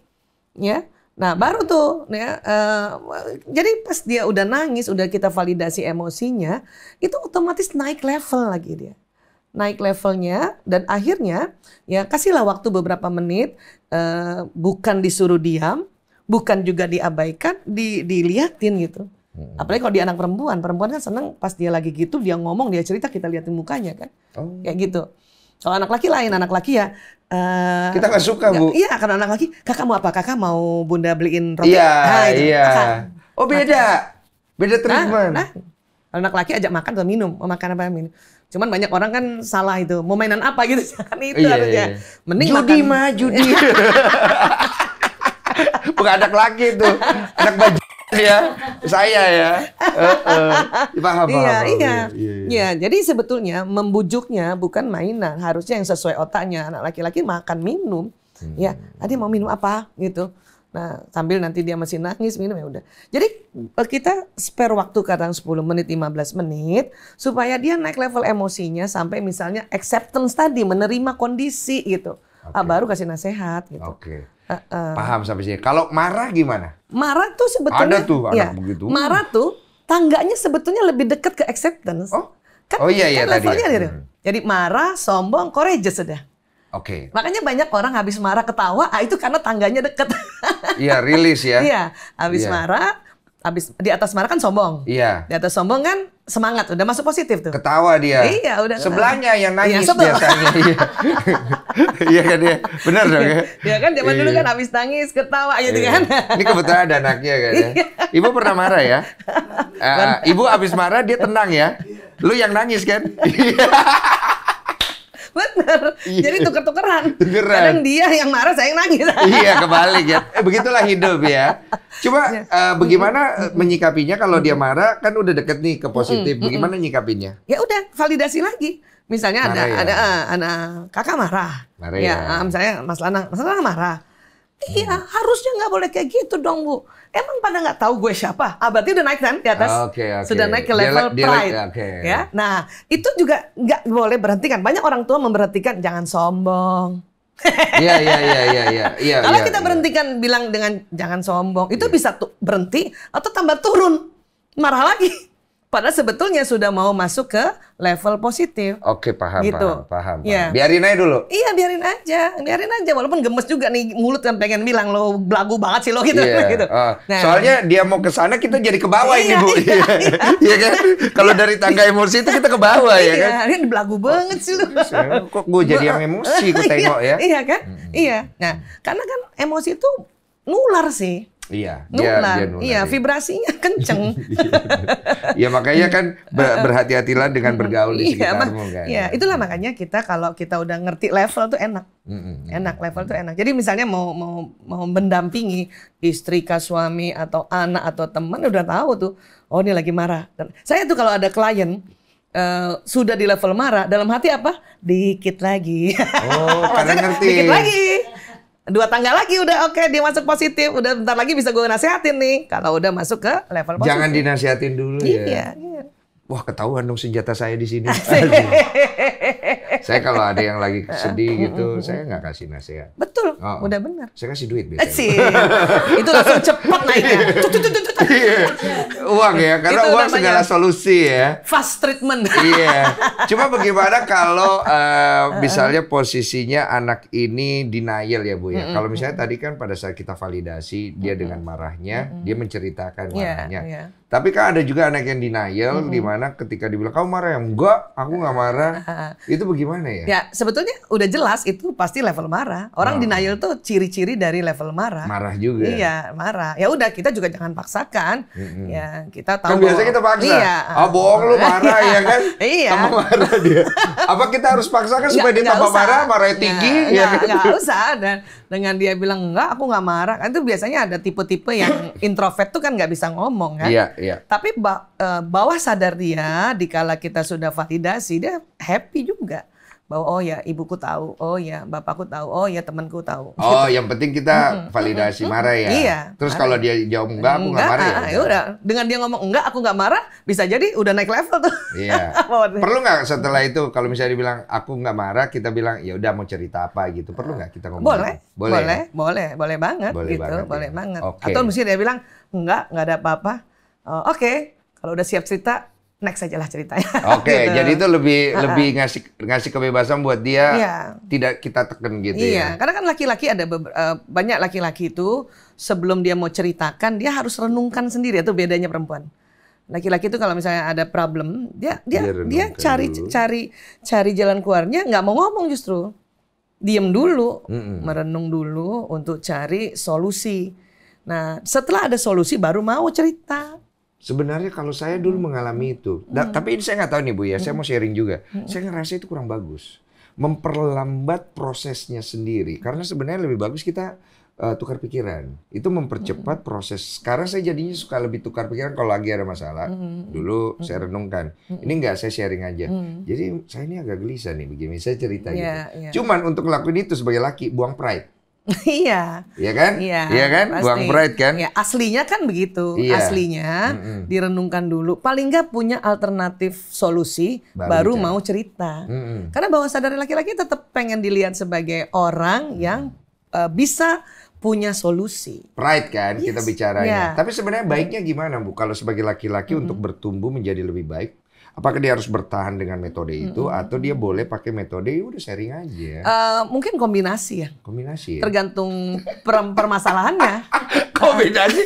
ya. Nah baru tuh, ya. Jadi pas dia udah nangis, udah kita validasi emosinya, itu otomatis naik level lagi dia. Naik levelnya dan akhirnya ya kasihlah waktu beberapa menit, bukan disuruh diam, bukan juga diabaikan, diliatin gitu. Apalagi kalau dia anak perempuan kan senang pas dia lagi gitu dia ngomong, dia cerita, kita liatin mukanya kan, kayak gitu. Kalau anak laki lain, anak laki ya kita nggak suka, Bu. Iya, karena anak laki, kakak mau apa? Kakak mau Bunda beliin roti? Iya. Oh beda treatment. Nah, anak laki ajak makan atau minum, mau makan apa minum. Cuman banyak orang kan salah itu, mau mainan apa gitu, kan itu harusnya. Mending judi makan. Judi. Bukan anak laki itu, anak baju ya, saya ya. Paham. Iya. Jadi sebetulnya membujuknya bukan mainan, harusnya yang sesuai otaknya. Anak laki-laki makan minum, ya, Ade mau minum apa gitu. Nah, sambil nanti dia masih nangis, minum ya udah. Jadi kita spare waktu kadang 10 menit, 15 menit supaya dia naik level emosinya sampai misalnya acceptance tadi, menerima kondisi gitu. Baru kasih nasihat gitu. Oke. Paham sampai sini. Kalau marah gimana? Marah tuh sebetulnya ada tuh anak begitu. Marah tuh tangganya sebetulnya lebih dekat ke acceptance. Kan iya kan tadi. Levelnya gitu. Jadi marah, sombong, courageous sudah. Oke. Makanya banyak orang habis marah ketawa, itu karena tangganya deket. Iya, rilis ya. Iya, habis marah, habis di atas marah kan sombong. Iya. Di atas sombong kan semangat, udah masuk positif tuh. Ketawa dia. Iya, udah. Sebelahnya yang nangis biasanya. Iya kan dia. Benar dong ya. Ya kan zaman dulu kan habis nangis ketawa gitu kan. Ini kebetulan ada anaknya kan ya. Ibu pernah marah ya? Ibu habis marah dia tenang ya. Lu yang nangis kan? Bener. Jadi tuker-tukeran. Kadang dia yang marah, saya yang nangis. Iya, kebalik ya. Begitulah hidup ya. Coba bagaimana menyikapinya kalau dia marah, kan udah deket nih ke positif. Bagaimana nyikapinya? Ya udah, validasi lagi. Misalnya ada anak kakak marah. Ya, misalnya Mas Lanang marah. Iya, harusnya nggak boleh kayak gitu dong, Bu. Emang pada nggak tahu gue siapa? Berarti udah naik kan di atas? Sudah naik ke level pride. Ya, nah itu juga nggak boleh berhentikan. Banyak orang tua memberhentikan, jangan sombong. Iya. Kalau kita berhentikan bilang dengan jangan sombong, itu bisa berhenti atau tambah turun, marah lagi. Padahal sebetulnya sudah mau masuk ke level positif. Oke, paham. Ya. Biarin aja dulu. Iya, biarin aja. Walaupun gemes juga nih, mulut kan pengen bilang lo belagu banget sih lo gitu. Gitu. Nah, soalnya dia mau ke sana, kita jadi ke bawah ini, Bu. Iya kan? Kalau dari tangga emosi itu kita ke bawah ya kan? Iya, ini belagu banget sih lo. Kok gue jadi yang emosi, gue tengok ya. Iya kan? Iya. Nah, karena kan emosi itu nular sih. Iya, nular. dia nular. Iya, vibrasinya kenceng. Ya makanya kan berhati-hatilah dengan bergaul di sekitarmu kan. Iya, itulah makanya kita kalau kita udah ngerti level tuh enak. Enak, level tuh enak. Jadi misalnya mau mendampingi istri kah, suami atau anak atau teman udah tahu tuh, oh ini lagi marah. Dan saya tuh kalau ada klien sudah di level marah, dalam hati apa? Dikit lagi. Oh, karena ngerti. Dikit lagi. 2 tangga lagi udah oke, dia masuk positif. Udah bentar lagi bisa gue nasehatin nih. Kalau udah masuk ke level positif. Jangan dinasihatin dulu ya. Iya. Wah, ketahuan dong senjata saya di sini. Saya kalau ada yang lagi sedih gitu, saya nggak kasih nasihat. Betul, udah benar. Saya kasih duit biasanya. Itu langsung cepat naiknya. Uang ya, karena Itu uang segala solusi ya. Fast treatment. Iya. Cuma bagaimana kalau misalnya posisinya anak ini denial ya Bu ya. Kalau misalnya tadi kan pada saat kita validasi dia dengan marahnya, dia menceritakan marahnya. Yeah. Tapi kan ada juga anak yang denial di mana ketika dibilang kamu marah ya, enggak, aku nggak marah. Itu bagaimana ya? Ya sebetulnya udah jelas itu pasti level marah. Orang denial tuh ciri-ciri dari level marah. Marah juga. Iya, marah. Ya udah kita juga jangan paksakan. Ya kita tahu. Kan biasanya kita paksa. Iya. Ah bohong lu marah ya kan? Iya. Kamu marah dia. Apa kita harus paksakan supaya dia tambah marah, marahnya tinggi? Nggak usah. Dan dengan dia bilang enggak, aku nggak marah. Kan itu biasanya ada tipe-tipe yang introvert tuh kan nggak bisa ngomong kan. Iya. Tapi bawah sadar dia, dikala kita sudah validasi, dia happy juga. Bahwa oh ya ibuku tahu, oh ya bapakku tahu, oh ya temanku tahu. Oh yang penting kita validasi marah ya. Iya. Terus kalau dia jawab enggak, aku nggak marah ya. Udah. Dengan dia ngomong enggak, aku nggak marah, bisa jadi udah naik level tuh. Iya. Perlu nggak setelah itu kalau misalnya dibilang aku nggak marah, kita bilang ya udah mau cerita apa gitu. Perlu nggak kita ngomong? Boleh banget gitu, boleh banget. Okay. Atau mesti dia bilang enggak ada apa-apa. Oke, kalau udah siap cerita, next aja lah ceritanya. Oke, gitu. jadi itu lebih ngasih kebebasan buat dia, tidak kita tekan gitu ya. Iya, karena kan laki-laki ada banyak laki-laki itu sebelum dia mau ceritakan dia harus renungkan sendiri. Itu bedanya perempuan. Laki-laki itu kalau misalnya ada problem, dia cari jalan keluarnya, nggak mau ngomong justru. Diem dulu, merenung dulu untuk cari solusi. Nah, setelah ada solusi baru mau cerita. Sebenarnya kalau saya dulu mengalami itu, tapi ini saya nggak tahu nih Bu ya, saya mau sharing juga. Saya ngerasa itu kurang bagus, memperlambat prosesnya sendiri. Karena sebenarnya lebih bagus kita tukar pikiran, itu mempercepat proses. Sekarang saya jadinya suka lebih tukar pikiran kalau lagi ada masalah. Dulu saya renungkan, ini nggak saya sharing aja. Jadi saya ini agak gelisah nih, begini saya cerita gitu. Cuman untuk ngelakuin itu sebagai laki, buang pride. Iya. Iya kan? Iya kan? pasti. Buang pride kan? Ya, aslinya kan begitu. Iya. Aslinya direnungkan dulu. Paling nggak punya alternatif solusi baru mau cerita. Karena bawah sadar laki-laki tetap pengen dilihat sebagai orang yang bisa punya solusi. Pride kan kita bicaranya. Yeah. Tapi sebenarnya baiknya gimana Bu? Kalau sebagai laki-laki untuk bertumbuh menjadi lebih baik, apakah dia harus bertahan dengan metode itu atau dia boleh pakai metode udah sharing aja? Mungkin kombinasi ya. Kombinasi ya. Tergantung permasalahannya. Kombinasi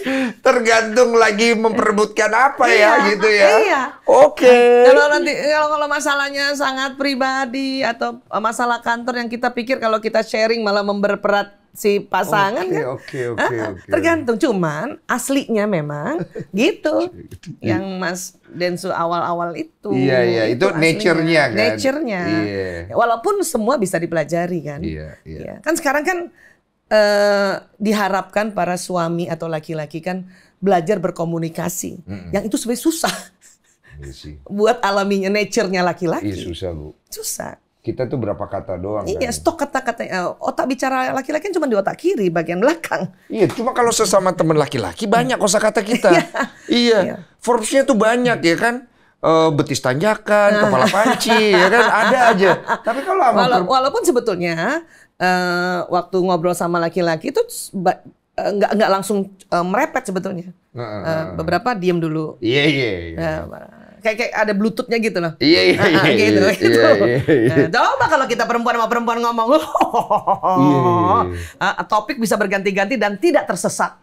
tergantung lagi memperebutkan apa ya gitu ya. Iya. Oke. Kalau masalahnya sangat pribadi atau masalah kantor yang kita pikir kalau kita sharing malah memperberat si pasangan Oke. Tergantung, cuman aslinya memang gitu. Yang Mas Densu awal-awal itu. Iya, itu nature-nya kan. Nature-nya. Iya. Walaupun semua bisa dipelajari kan. Iya. Kan sekarang kan diharapkan para suami atau laki-laki kan belajar berkomunikasi. Yang itu sebenarnya susah. Iya sih. Buat alaminya nature-nya laki-laki. Iya susah Bu. Susah. Kita tuh berapa kata doang Iya, kan? stok kata-kata. Otak bicara laki-laki cuma di otak kiri, bagian belakang. Iya, cuma kalau sesama teman laki-laki banyak kosakata kita. Iya. Forbes-nya tuh banyak ya kan? Betis tanjakan, kepala panci, ya kan? Ada aja. Tapi kalau walaupun sebetulnya waktu ngobrol sama laki-laki itu nggak langsung merepet sebetulnya. Beberapa diem dulu. Iya. Kayak ada bluetoothnya gitu loh. Iya. Gitu. Iya. Coba kalau kita perempuan sama perempuan ngomong, topik bisa berganti-ganti dan tidak tersesat.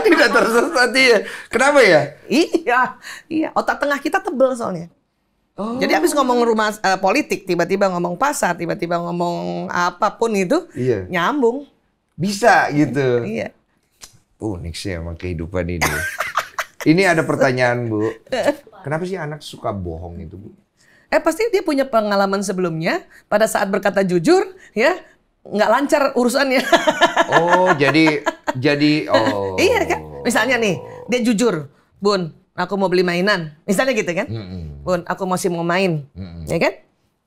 Tidak tersesat iya. Kenapa ya? Iya. Otak tengah kita tebel soalnya. Jadi habis ngomong rumah politik, tiba-tiba ngomong pasar, tiba-tiba ngomong apapun itu, nyambung. Bisa gitu. Iya. Unik sih emang kehidupan ini. Ini ada pertanyaan, Bu. Kenapa sih anak suka bohong itu, Bu? Pasti dia punya pengalaman sebelumnya pada saat berkata jujur, ya nggak lancar urusannya. Oh, jadi oh. Iya kan? Misalnya nih, dia jujur, Bun, aku mau beli mainan. Misalnya gitu kan? Bun, aku masih mau main, ya kan?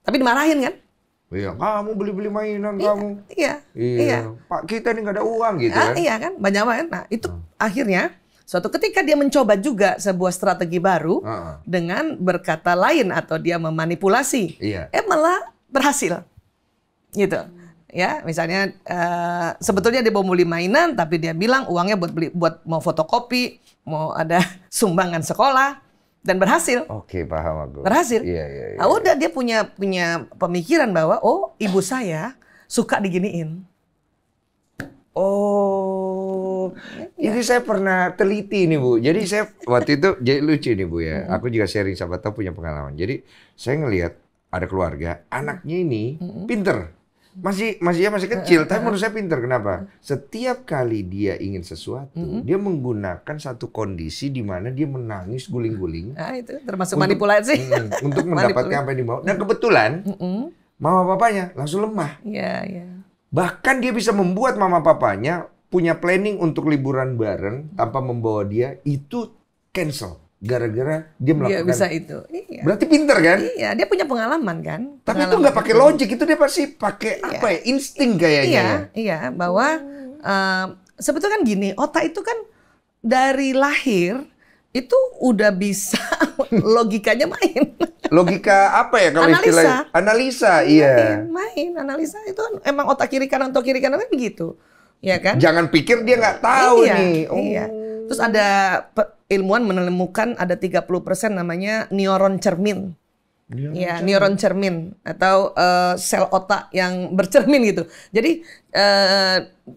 Tapi dimarahin kan? Iya, kamu beli-beli mainan kamu. Iya. Pak, kita ini nggak ada uang gitu kan? Iya kan? Banyak banget. Nah, itu akhirnya suatu ketika dia mencoba juga sebuah strategi baru dengan berkata lain atau dia memanipulasi, malah berhasil, gitu. Ya, misalnya sebetulnya dia mau beli mainan, tapi dia bilang uangnya buat mau fotokopi, mau ada sumbangan sekolah, dan berhasil. Oke, paham aku. Berhasil. Iya. Nah, udah dia punya pemikiran bahwa ibu saya suka diginiin. Oh, ini saya pernah teliti nih, Bu. Jadi saya waktu itu jadi lucu nih, Bu ya. Aku juga sharing, siapa tahu punya pengalaman. Jadi saya ngelihat ada keluarga, anaknya ini pinter. Masih kecil, tapi menurut saya pinter. Kenapa? Setiap kali dia ingin sesuatu, dia menggunakan satu kondisi di mana dia menangis guling-guling. Nah, itu termasuk manipulasi. Untuk mendapatkan apa yang dimau. Dan kebetulan mama papanya langsung lemah. Iya. Bahkan dia bisa membuat mama papanya punya planning untuk liburan bareng tanpa membawa dia, itu cancel. Gara-gara dia melakukan. Dia bisa itu. Iya. Berarti pinter kan? Iya, dia punya pengalaman kan. Tapi itu nggak pakai logik, itu dia pasti pakai apa ya? Insting kayaknya. Iya, bahwa sebetulnya kan gini, otak itu kan dari lahir itu udah bisa logikanya main. Logika apa ya kalau istilahnya? Analisa, iya. Main, analisa itu emang otak kiri kanan kan begitu. Ya kan? Jangan pikir dia nggak tahu nih. Iya. Terus ada ilmuwan menemukan ada 30% namanya neuron cermin. Neuron cermin atau sel otak yang bercermin gitu. Jadi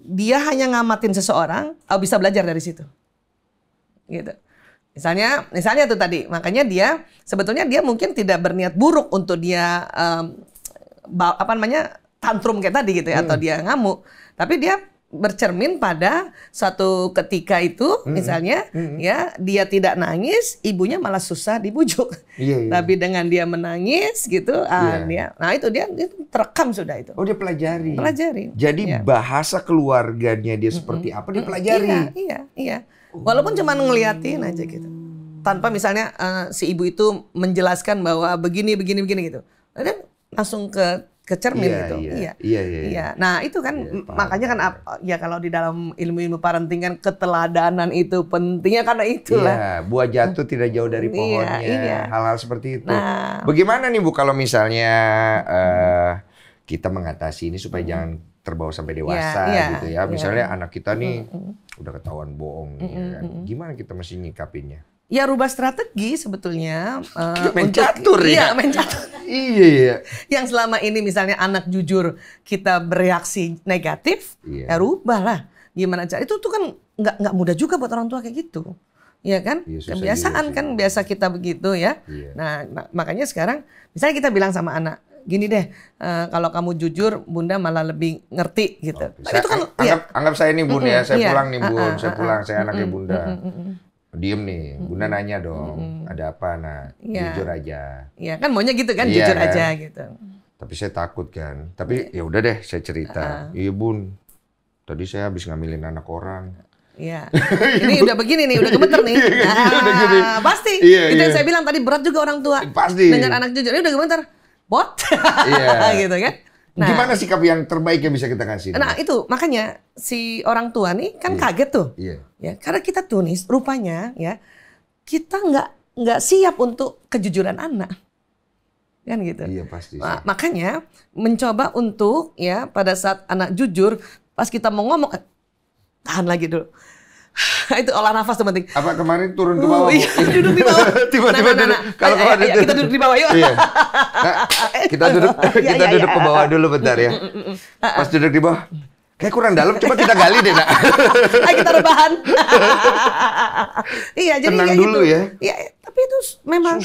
dia hanya ngamatin seseorang, bisa belajar dari situ. Gitu. Misalnya tuh tadi, makanya dia sebetulnya dia mungkin tidak berniat buruk untuk dia tantrum kayak tadi gitu ya, atau dia ngamuk, tapi dia bercermin pada suatu ketika itu misalnya ya dia tidak nangis, ibunya malah susah dibujuk. Tapi dengan dia menangis gitu, dia terekam sudah itu. Oh, dia pelajari. Jadi Iya. bahasa keluarganya dia seperti apa dia pelajari. Iya. Walaupun cuma ngeliatin aja gitu. Tanpa misalnya si ibu itu menjelaskan bahwa begini gitu. Dan langsung ke cermin gitu. Iya. Nah, itu kan makanya kan ya kalau di dalam ilmu-ilmu parenting kan keteladanan itu pentingnya karena itulah. Iya, buah jatuh tidak jauh dari pohonnya. Iya. Hal-hal seperti itu. Nah, bagaimana nih Bu kalau misalnya kita mengatasi ini supaya jangan terbawa sampai dewasa gitu ya. Misalnya anak kita nih udah ketahuan bohong nih, kan. Gimana kita mesti nyikapinnya? Ya rubah strategi sebetulnya. Main catur ya? Iya, main catur. Iya. Yang selama ini misalnya anak jujur kita bereaksi negatif, ya rubah lah. Gimana cara? Itu tuh kan nggak mudah juga buat orang tua kayak gitu. Iya kan? Kebiasaan kan biasa kita begitu ya. Nah, makanya sekarang misalnya kita bilang sama anak, gini deh, kalau kamu jujur, Bunda malah lebih ngerti gitu. Itu kan anggap saya nih Bun ya, saya pulang nih Bun, saya anaknya Bunda. Diem nih, Bunda nanya dong, ada apa nak? Jujur aja. Iya kan maunya gitu kan, jujur aja gitu. Tapi saya takut kan. Tapi ya udah deh, saya cerita. Iya Bun, tadi saya habis ngambilin anak orang. Iya. Ini udah begini nih, udah gemeter nih. Pasti. Itu yang saya bilang tadi, berat juga orang tua. Pasti. Dengan anak jujur, ini udah gemeter. Bot. Gitu kan. Nah, gimana sikap yang terbaik yang bisa kita kasih? Nah itu makanya si orang tua nih kan kaget tuh. Ya, karena kita tulis rupanya ya kita nggak siap untuk kejujuran anak. Kan gitu. Iya pasti. Makanya mencoba untuk ya pada saat anak jujur, pas kita mau ngomong, tahan lagi dulu. Itu olah nafas tuh penting. Apa kemarin turun ke bawah? Iya, duduk di bawah. Tiba-tiba duduk. Kalau kemarin kita duduk di bawah yuk. Kita duduk ke bawah dulu bentar ya. Pas duduk di bawah, kayak kurang dalam. Coba kita gali deh, nak. Ayo kita rebahan. Iya, jadi tenang dulu gitu. ya. Iya, tapi itu memang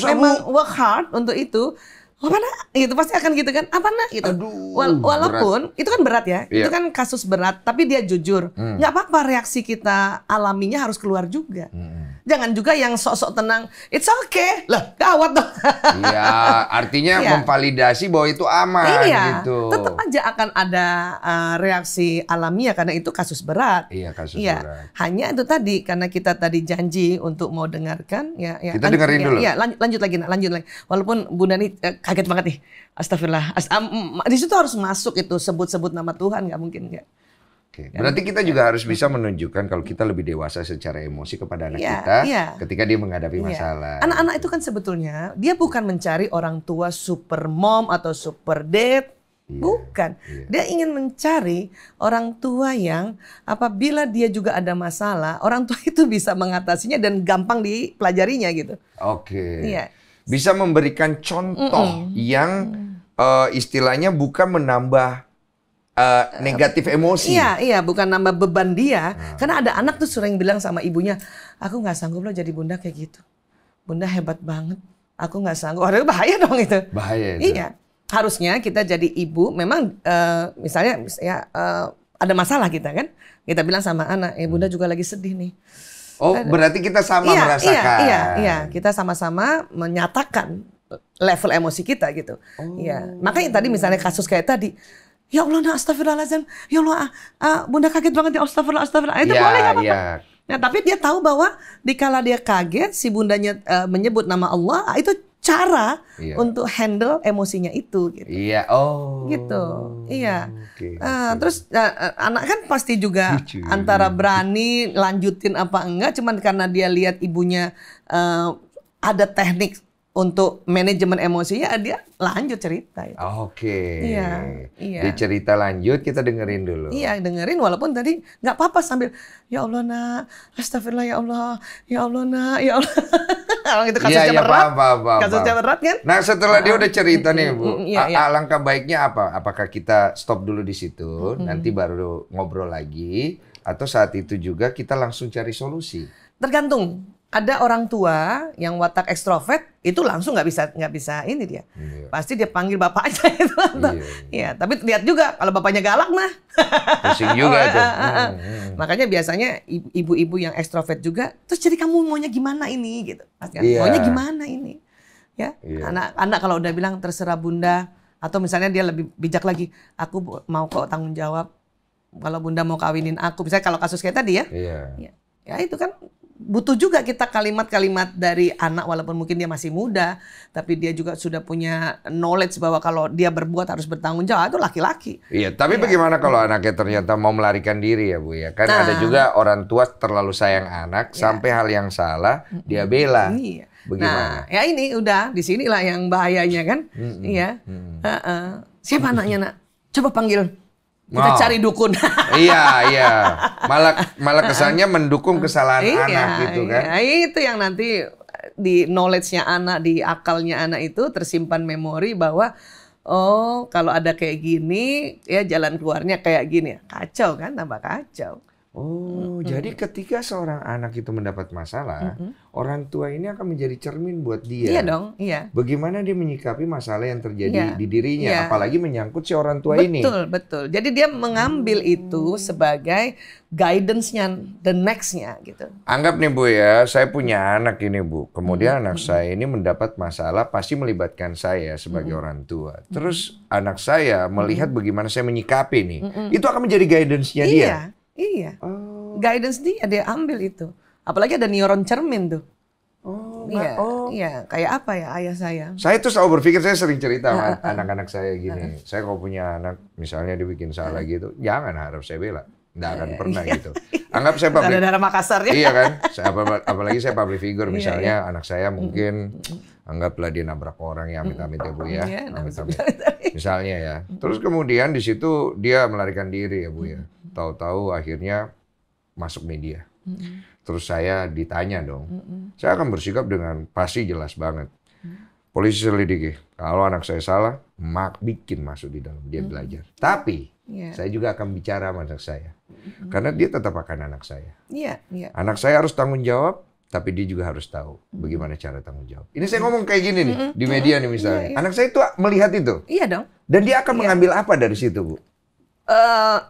work hard untuk itu. apa nak? Gitu pasti akan gitu kan? Apa nak? Gitu. Aduh, Walaupun itu kan berat ya, Iya. itu kan kasus berat, tapi dia jujur. Nggak apa-apa reaksi kita alaminya harus keluar juga. Jangan juga yang sok-sok tenang, it's okay. Lah, gawat dong. Iya, artinya Iya. memvalidasi bahwa itu aman Iya, gitu. tetap aja akan ada reaksi alamiah karena itu kasus berat. Iya, kasus Iya, berat. hanya itu tadi karena kita tadi janji untuk mau dengarkan, ya. Kita dengerin dulu. Ya, lanjut lagi, nak, lanjut lagi. Walaupun Bunda nih kaget banget nih. Astagfirullah. Di situ harus masuk itu sebut-sebut nama Tuhan, nggak mungkin nggak. Oke. Berarti kita juga harus bisa menunjukkan kalau kita lebih dewasa secara emosi kepada anak Iya, kita iya. ketika dia menghadapi Iya. masalah. Anak-anak itu kan sebetulnya dia bukan mencari orang tua super mom atau super dad. Iya, Bukan. iya. Dia ingin mencari orang tua yang apabila dia juga ada masalah, orang tua itu bisa mengatasinya dan gampang dipelajarinya gitu. Oke. Iya. Bisa memberikan contoh yang istilahnya bukan menambah negatif emosi. Iya, bukan nambah beban dia. Karena ada anak tuh sering bilang sama ibunya, aku nggak sanggup loh jadi bunda kayak gitu. Bunda hebat banget. Aku nggak sanggup. Waduh, bahaya dong itu. Bahaya itu. Iya. Harusnya kita jadi ibu, memang misalnya ya, ada masalah kita kan. Kita bilang sama anak, bunda juga lagi sedih nih. Oh, berarti kita sama merasakan. Iya. Kita sama-sama menyatakan level emosi kita gitu. Iya. Makanya tadi misalnya kasus kayak tadi, ya Allah, nah, astagfirullahaladzim. Ya Allah, bunda kaget banget ya, astagfirullah. Itu Iya, boleh nggak apa-apa. iya. Nah, tapi dia tahu bahwa dikala dia kaget, si bundanya menyebut nama Allah, itu cara Iya. untuk handle emosinya itu. Gitu. Iya, oh. Gitu, iya. Oke, Terus anak kan pasti juga Lucu. antara berani lanjutin apa enggak, cuman karena dia lihat ibunya ada teknik untuk manajemen emosinya, dia lanjut cerita. Ya. Oke. Iya, iya. Dia cerita lanjut, kita dengerin dulu. Iya, dengerin walaupun tadi nggak apa-apa sambil ya Allah nak, astagfirullah ya Allah nak, ya Allah. Kalau itu kasusnya berat, paham. kasusnya berat kan? Nah, setelah dia udah cerita nih, Bu, iya. alangkah baiknya apa? Apakah kita stop dulu di situ, nanti baru ngobrol lagi, atau saat itu juga kita langsung cari solusi? Tergantung. Ada orang tua yang watak ekstrovert itu langsung nggak bisa ini dia. Iya. Pasti dia panggil bapaknya itu. Iya. Iya, tapi lihat juga kalau bapaknya galak mah. Pusing juga tuh. Makanya biasanya ibu-ibu yang ekstrovert juga, terus jadi kamu maunya gimana ini gitu. Iya. Maunya gimana ini? Ya, Iya. anak kalau udah bilang terserah bunda, atau misalnya dia lebih bijak lagi, aku mau kok tanggung jawab. Kalau bunda mau kawinin aku, misalnya kalau kasus kayak tadi ya. Iya. Ya itu kan butuh juga kita kalimat-kalimat dari anak walaupun mungkin dia masih muda, tapi dia juga sudah punya knowledge bahwa kalau dia berbuat harus bertanggung jawab, itu laki-laki. Iya, tapi bagaimana kalau anaknya ternyata mau melarikan diri ya, Bu ya? Kan Nah. ada juga orang tua terlalu sayang anak sampai hal yang salah dia bela. Iya. Bagaimana? Nah, ya ini udah di sinilah yang bahayanya kan. Iya. Siapa anaknya, nak? Coba panggil. Kita cari dukun. Iya. Malah kesannya mendukung kesalahan anak gitu kan. Iya, itu yang nanti di knowledge-nya anak, di akalnya anak itu tersimpan memori bahwa oh, kalau ada kayak gini ya jalan keluarnya kayak gini. Kacau kan, tambah kacau. Oh, jadi ketika seorang anak itu mendapat masalah, orang tua ini akan menjadi cermin buat dia. Iya dong, iya. Bagaimana dia menyikapi masalah yang terjadi Iya. di dirinya, Iya. apalagi menyangkut si orang tua ini. Betul. Jadi dia mengambil itu sebagai guidance-nya, the next-nya gitu. Anggap nih Bu ya, saya punya anak ini Bu. Kemudian anak saya ini mendapat masalah, pasti melibatkan saya sebagai orang tua. Terus anak saya melihat bagaimana saya menyikapi nih. Itu akan menjadi guidance-nya dia. Iya. Oh. Guidance dia ambil itu. Apalagi ada neuron cermin tuh. Oh, Iya, kayak apa ya ayah saya? Saya tuh selalu berpikir, saya sering cerita sama anak-anak saya gini. Saya kalau punya anak, misalnya dia bikin salah gitu, jangan harap saya bela. Nggak akan pernah gitu. Anggap saya public. Ada darah Makassar ya. Iya kan? Apalagi saya public figure, misalnya anak saya mungkin anggaplah dia nabrak orang ya, amit-amit ya Bu ya. Iya, Amit-amit. Misalnya ya. Terus kemudian di situ dia melarikan diri ya Bu ya. Tahu-tahu akhirnya masuk media. Terus saya ditanya dong. Saya akan bersikap dengan pasti jelas banget. Polisi selidiki. Kalau anak saya salah, bikin masuk di dalam. Dia belajar. Tapi saya juga akan bicara sama anak saya. Karena dia tetap akan anak saya. Iya. Anak saya harus tanggung jawab tapi dia juga harus tahu bagaimana cara tanggung jawab. Ini saya ngomong kayak gini nih di media nih misalnya. Anak saya itu melihat itu. Iya dong. Dan dia akan mengambil apa dari situ, Bu?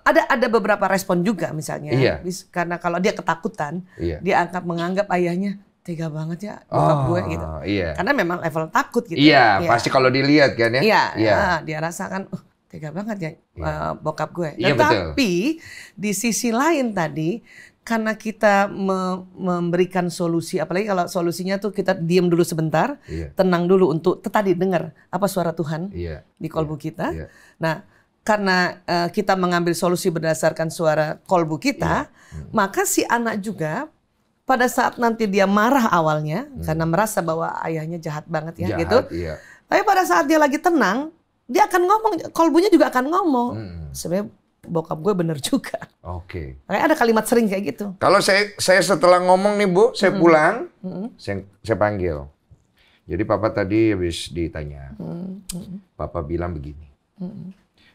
Ada beberapa respon juga misalnya. Iya. Karena kalau dia ketakutan, dia akan menganggap ayahnya tega banget ya bokap gue gitu. Iya. Karena memang level takut gitu. Iya, pasti kalau dilihat kan ya. Iya. Dia rasakan tega banget ya bokap gue. Iya, Tapi di sisi lain tadi karena kita memberikan solusi, apalagi kalau solusinya tuh kita diam dulu sebentar, tenang dulu untuk tadi dengar apa suara Tuhan di kolbu kita. Nah, karena kita mengambil solusi berdasarkan suara kolbu kita, maka si anak juga pada saat nanti dia marah awalnya karena merasa bahwa ayahnya jahat banget ya gitu. Tapi pada saat dia lagi tenang, dia akan ngomong, kolbunya juga akan ngomong. Sebenarnya bokap gue bener juga. Oke. Kayak ada kalimat sering kayak gitu. Kalau saya setelah ngomong nih Bu, saya pulang, saya panggil. Jadi Papa tadi habis ditanya, Papa bilang begini,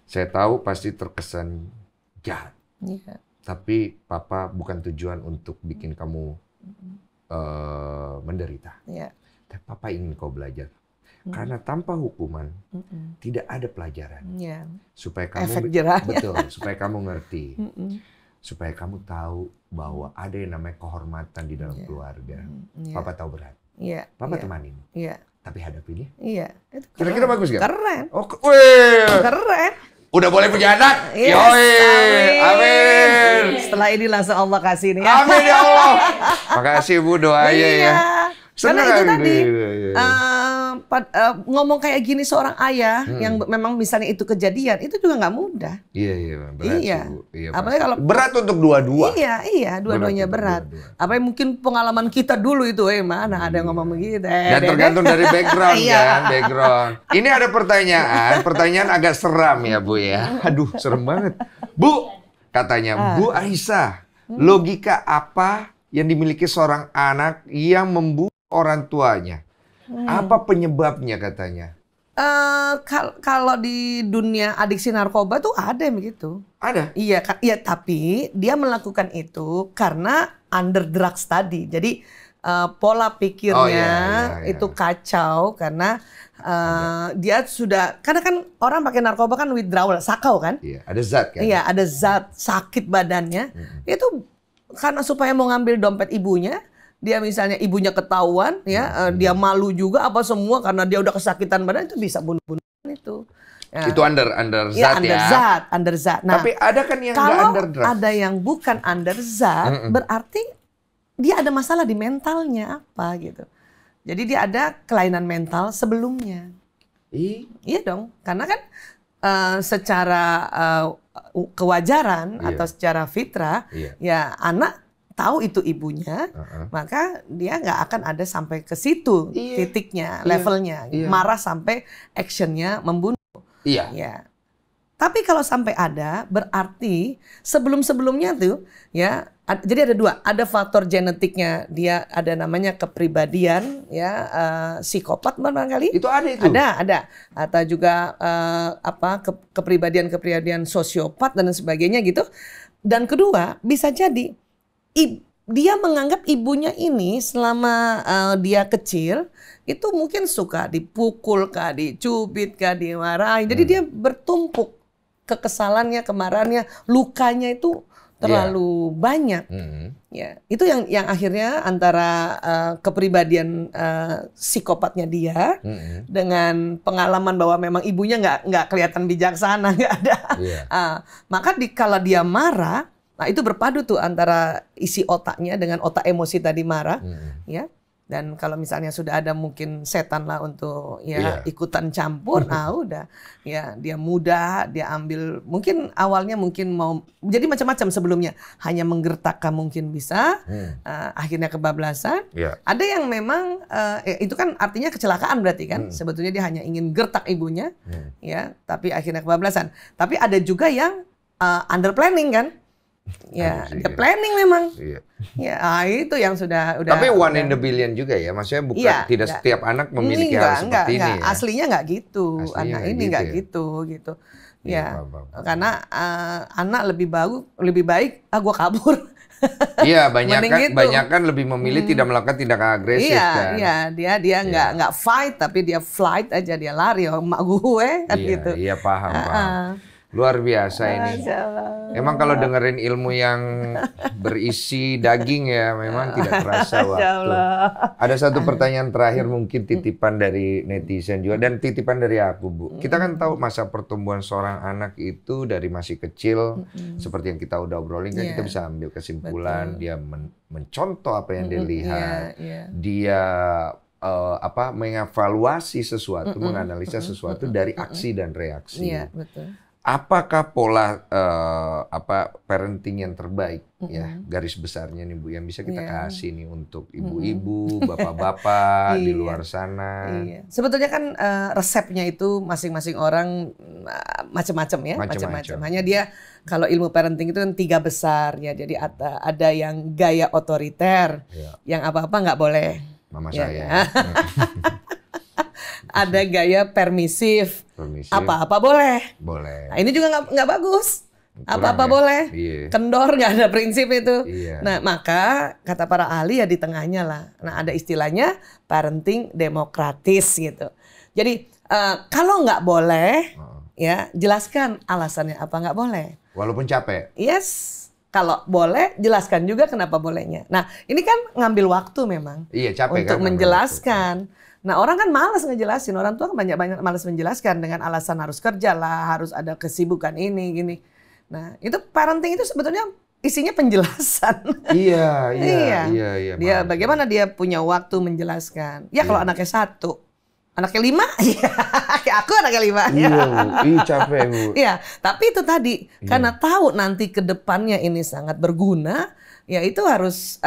saya tahu pasti terkesan jahat, tapi Papa bukan tujuan untuk bikin kamu menderita. Tapi Papa ingin kau belajar. Karena tanpa hukuman tidak ada pelajaran. Supaya kamu efek jerahnya. Betul, supaya kamu ngerti. Supaya kamu tahu bahwa ada yang namanya kehormatan di dalam keluarga. Papa tahu berat. Papa temanin. Tapi hadapin ya. Kira-kira bagus gak? Keren. Oh, wih. Keren. Udah boleh punya anak? Yes, amin. Setelah ini langsung Allah kasih nih. Amin ya Allah. Makasih Bu doanya ya. Karena itu tadi ngomong kayak gini seorang ayah yang memang misalnya itu kejadian itu juga nggak mudah. Iya berat. Iya. Apalagi kalau berat untuk dua-dua. Iya dua-duanya berat. Apa yang mungkin pengalaman kita dulu itu mana ada yang ngomong begitu. Dan tergantung dari background kan, background. Ini ada pertanyaan agak seram ya Bu ya. Aduh serem banget. Bu katanya Bu Aisyah, logika apa yang dimiliki seorang anak yang membunuh orang tuanya? Apa penyebabnya katanya? Kalau di dunia adiksi narkoba tuh ada yang begitu. Ada? Iya, tapi dia melakukan itu karena under drugs tadi. Jadi pola pikirnya itu kacau karena dia sudah, karena kan orang pakai narkoba kan withdrawal, sakau kan? Iya, ada zat kan? Iya, ada zat, sakit badannya. Itu karena supaya mau ngambil dompet ibunya. Dia misalnya ibunya ketahuan ya, dia malu juga apa semua karena dia udah kesakitan badan, itu bisa bunuh-bunuhan itu. Ya. Itu under zat ya. Under zat. Nah, tapi ada kan yang nggak under drugs. Kalau ada yang bukan under zat, berarti dia ada masalah di mentalnya apa gitu. Jadi dia ada kelainan mental sebelumnya. Iya dong, karena kan secara kewajaran atau secara fitrah ya anak tahu itu ibunya, maka dia nggak akan ada sampai ke situ titiknya, levelnya, marah sampai actionnya membunuh. Ya. Tapi kalau sampai ada, berarti sebelum-sebelumnya tuh, ya, jadi ada dua, ada faktor genetiknya, dia ada namanya kepribadian, ya, psikopat barangkali. Itu ada itu. Ada. Atau juga kepribadian sosiopat dan sebagainya gitu. Dan kedua, bisa jadi dia menganggap ibunya ini selama dia kecil itu mungkin suka dipukul kah, dicubit kah, dimarahin. Jadi dia bertumpuk kekesalannya, kemarahannya, lukanya itu terlalu banyak. Ya, itu yang akhirnya antara kepribadian psikopatnya dia dengan pengalaman bahwa memang ibunya nggak kelihatan bijaksana, nggak ada. Maka kalau dia marah, nah itu berpadu tuh antara isi otaknya dengan otak emosi tadi marah, ya. Dan kalau misalnya sudah ada mungkin setan lah untuk ikutan campur, nah udah, ya dia mudah, dia ambil mungkin awalnya mungkin mau jadi macam-macam sebelumnya, hanya menggertakkan mungkin bisa, akhirnya kebablasan. Ada yang memang itu kan artinya kecelakaan berarti kan, sebetulnya dia hanya ingin gertak ibunya, ya, tapi akhirnya kebablasan. Tapi ada juga yang under planning kan. Ya, dia planning memang. Ya, itu yang sudah. Tapi one in the billion juga ya, maksudnya bukan tidak setiap anak memiliki hal seperti ini. Ya? Aslinya nggak gitu, anak ini nggak gitu. Ya, karena anak lebih baik, gua kabur. Iya, Mending gitu. banyak kan lebih memilih tidak melakukan tindakan agresif Iya, kan. iya, dia nggak fight tapi dia flight aja, dia lari, oh emak gue kan Iya, gitu. iya paham. Luar biasa ini. Masya Allah. Emang kalau dengerin ilmu yang berisi daging ya memang tidak terasa Masya waktu. Allah. Ada satu pertanyaan terakhir mungkin titipan dari netizen juga dan titipan dari aku, Bu. Kita kan tahu masa pertumbuhan seorang anak itu dari masih kecil seperti yang kita udah obrolin kan kita bisa ambil kesimpulan dia mencontoh apa yang dia lihat. Dia mengevaluasi sesuatu, menganalisa sesuatu dari aksi dan reaksi. Iya, betul. Apakah pola parenting yang terbaik ya garis besarnya nih Bu yang bisa kita kasih nih untuk ibu-ibu, bapak-bapak di luar sana? Iya. Sebetulnya kan resepnya itu masing-masing orang macam-macam ya, macam-macam. Hanya dia kalau ilmu parenting itu kan 3 besar ya. Jadi ada yang gaya otoriter, yang apa-apa nggak boleh. Mama ya, saya. Ada gaya permisif. Apa-apa boleh. Boleh. Nah, ini juga nggak bagus. Apa-apa boleh. Kendor, nggak ada prinsip itu. Nah, maka kata para ahli ya di tengahnya lah. Nah, ada istilahnya parenting demokratis gitu. Jadi kalau nggak boleh, ya jelaskan alasannya apa nggak boleh. Walaupun capek. Yes. Kalau boleh, jelaskan juga kenapa bolehnya. Nah, ini kan ngambil waktu memang. Iya, capek untuk kan menjelaskan. Nah, orang kan malas ngejelasin. Orang tua kan banyak malas menjelaskan dengan alasan harus kerja lah, harus ada kesibukan ini, gini. Nah, itu parenting itu sebetulnya isinya penjelasan. Iya. Dia bagaimana dia punya waktu menjelaskan. Ya kalau anaknya 1, anaknya 5, ya kayak aku anaknya 5. Iya, capek Bu. Iya, tapi itu tadi karena tahu nanti ke depannya ini sangat berguna, ya itu harus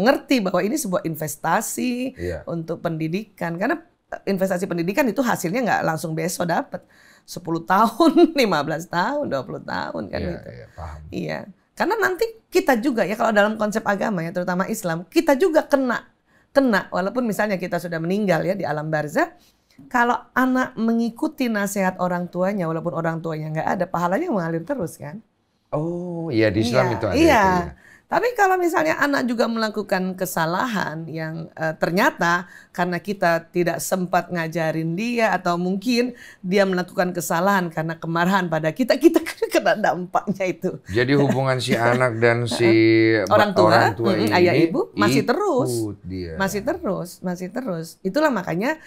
ngerti bahwa ini sebuah investasi untuk pendidikan. Karena investasi pendidikan itu hasilnya nggak langsung besok dapat. 10 tahun, 15 tahun, 20 tahun kan gitu. Iya, paham. Iya. Karena nanti kita juga ya kalau dalam konsep agama ya terutama Islam, kita juga kena walaupun misalnya kita sudah meninggal ya di alam barzah, kalau anak mengikuti nasihat orang tuanya walaupun orang tuanya nggak ada, pahalanya mengalir terus kan. Oh iya di Islam itu ada itu ya. ya. Tapi kalau misalnya anak juga melakukan kesalahan yang ternyata karena kita tidak sempat ngajarin dia atau mungkin dia melakukan kesalahan karena kemarahan pada kita kena dampaknya itu. Jadi hubungan si anak dan si orang tua ini, ayah ibu masih terus. Itulah makanya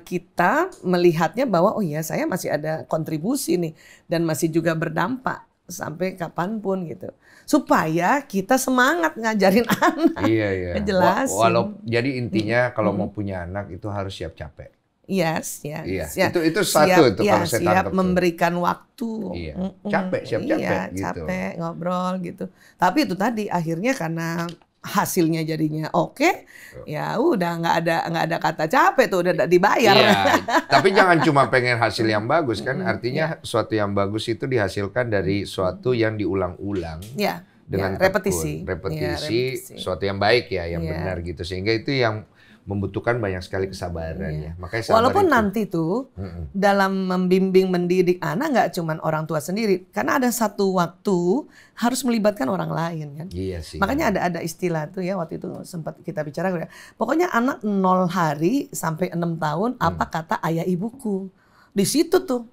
kita melihatnya bahwa oh ya saya masih ada kontribusi nih dan masih juga berdampak sampai kapanpun gitu. Supaya kita semangat ngajarin anak. Iya. Ngejelasin. Jadi intinya kalau mau punya anak itu harus siap capek. Yes. Itu satu itu kalau saya siap tangkap memberikan waktu. Iya. Siap capek gitu. Capek ngobrol gitu. Tapi itu tadi akhirnya karena hasilnya jadinya oke, ya udah nggak ada kata capek tuh udah dibayar. Iya, tapi jangan cuma pengen hasil yang bagus kan, artinya suatu yang bagus itu dihasilkan dari suatu yang diulang-ulang. Ya, dengan repetisi, suatu yang baik ya, yang benar gitu, sehingga itu yang membutuhkan banyak sekali kesabaran ya. Makanya walaupun itu. nanti tuh dalam membimbing mendidik anak nggak cuma orang tua sendiri, karena ada satu waktu harus melibatkan orang lain kan. Iya sih. Makanya ada istilah tuh ya waktu itu sempat kita bicara. Pokoknya anak 0 hari sampai 6 tahun apa kata ayah ibuku. Di situ tuh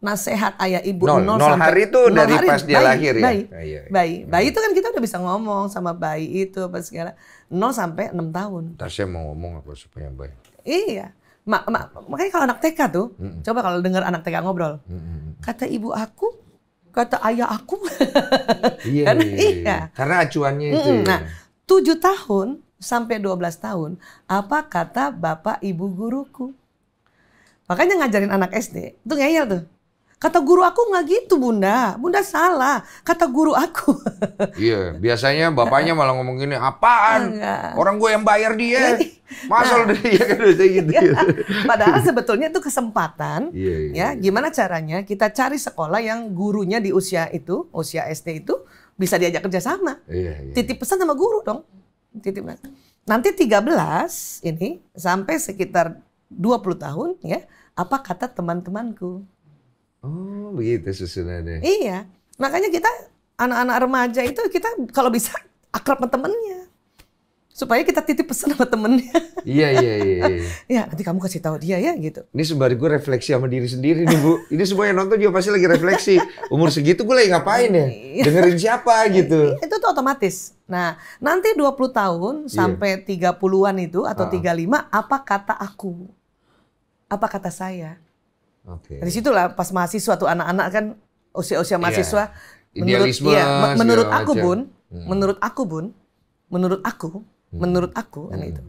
nasihat ayah ibu 0 hari itu dari hari, pas dia lahir ya. Bayi itu kan kita udah bisa ngomong sama bayi itu apa segala 0 sampai 6 tahun. Ntar saya mau ngomong apa supaya bayi. Iya. Makanya kalau anak TK tuh, coba kalau dengar anak TK ngobrol. Kata ibu aku, kata ayah aku. Iya. Karena acuannya itu. Nah, 7 tahun sampai 12 tahun, apa kata bapak ibu guruku? Makanya ngajarin anak SD, itu ngeyel tuh. Kata guru aku nggak gitu bunda salah. Kata guru aku. Iya, biasanya bapaknya malah ngomong gini, apaan? Enggak. Orang gue yang bayar dia. Masa udah dia kan udah gitu. Padahal sebetulnya itu kesempatan. Ya, gimana caranya kita cari sekolah yang gurunya di usia SD itu bisa diajak kerjasama. Titip pesan sama guru dong. Titip. Nanti 13 ini sampai sekitar 20 tahun ya, apa kata teman-temanku? Oh begitu susunannya. Iya, makanya kita anak-anak remaja itu kita kalau bisa akrab sama temennya. Supaya kita titip pesan sama temennya. Iya. Ya, nanti kamu kasih tahu dia ya gitu. Ini sembari gue refleksi sama diri sendiri nih Bu. Ini semua yang nonton juga pasti lagi refleksi. Umur segitu gue lagi ngapain ya? Dengerin siapa gitu. Itu tuh otomatis. Nah, nanti 20 tahun sampai 30-an itu atau 35, apa kata aku? Apa kata saya? Oke. Dari situlah pas mahasiswa tuh anak-anak kan usia-usia mahasiswa. Idealisme, menurut aku macam. Bun, menurut aku kan itu.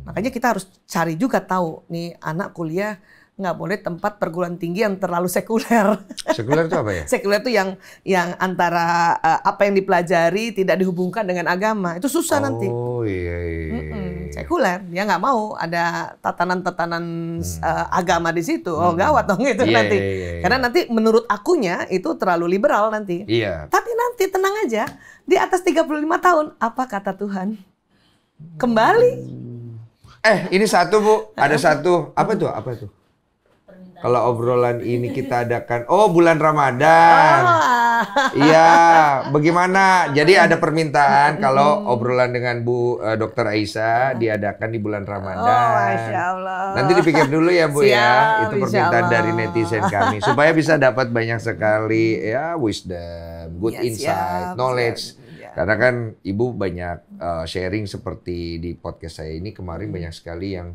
Makanya kita harus cari juga tahu nih anak kuliah nggak boleh tempat perguruan tinggi yang terlalu sekuler. Sekuler itu apa ya? Sekuler itu yang antara apa yang dipelajari tidak dihubungkan dengan agama. Itu susah nanti. Oh iya. Sekuler, dia nggak mau ada tatanan-tatanan agama di situ. Oh gawat dong itu nanti. Karena nanti menurut akunya itu terlalu liberal nanti. Iya. Tapi nanti tenang aja, di atas 35 tahun, apa kata Tuhan? Kembali. Ini satu Bu, ada satu. Apa tuh? Kalau obrolan ini kita adakan, bulan Ramadan. Iya, bagaimana? Jadi ada permintaan kalau obrolan dengan Bu Dr. Aisyah diadakan di bulan Ramadan. Masya Allah. Nanti dipikir dulu ya Bu ya, itu permintaan insya dari Allah. netizen kami supaya bisa dapat banyak sekali ya wisdom, good insight, knowledge. Karena kan Ibu banyak sharing seperti di podcast saya ini kemarin banyak sekali yang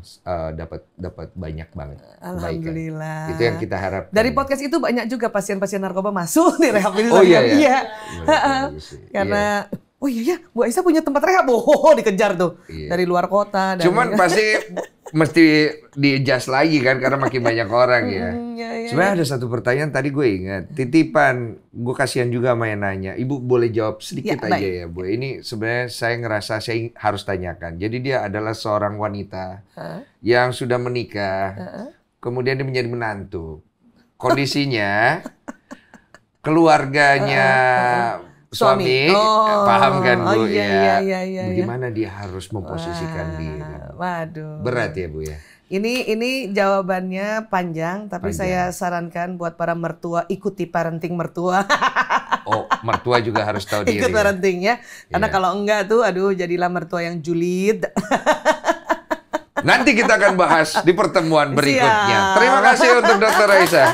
dapat banyak banget kebaikan. Alhamdulillah. Itu yang kita harapkan. Dari podcast itu banyak juga pasien-pasien narkoba masuk di rehabilitasi. Oh iya. Karena oh iya Bu Aisyah punya tempat rehab. Dikejar tuh dari luar kota. Cuman pasti mesti di-adjust lagi kan karena makin banyak orang ya. Sebenarnya ada satu pertanyaan tadi gue ingat, titipan, gue kasihan juga sama yang nanya. Ibu boleh jawab sedikit aja ya Bu. Ini sebenarnya saya ngerasa saya harus tanyakan. Jadi dia adalah seorang wanita yang sudah menikah, kemudian dia menjadi menantu. Kondisinya keluarganya suami paham kan Bu ya. Bagaimana dia harus memposisikan diri. Waduh. Berat ya Bu ya. Ini jawabannya panjang, tapi saya sarankan buat para mertua ikuti parenting mertua. Mertua juga harus tahu diri. Ikut parenting ya. Karena kalau enggak tuh, jadilah mertua yang julid. Nanti kita akan bahas di pertemuan berikutnya. Terima kasih untuk Dr. Aisyah.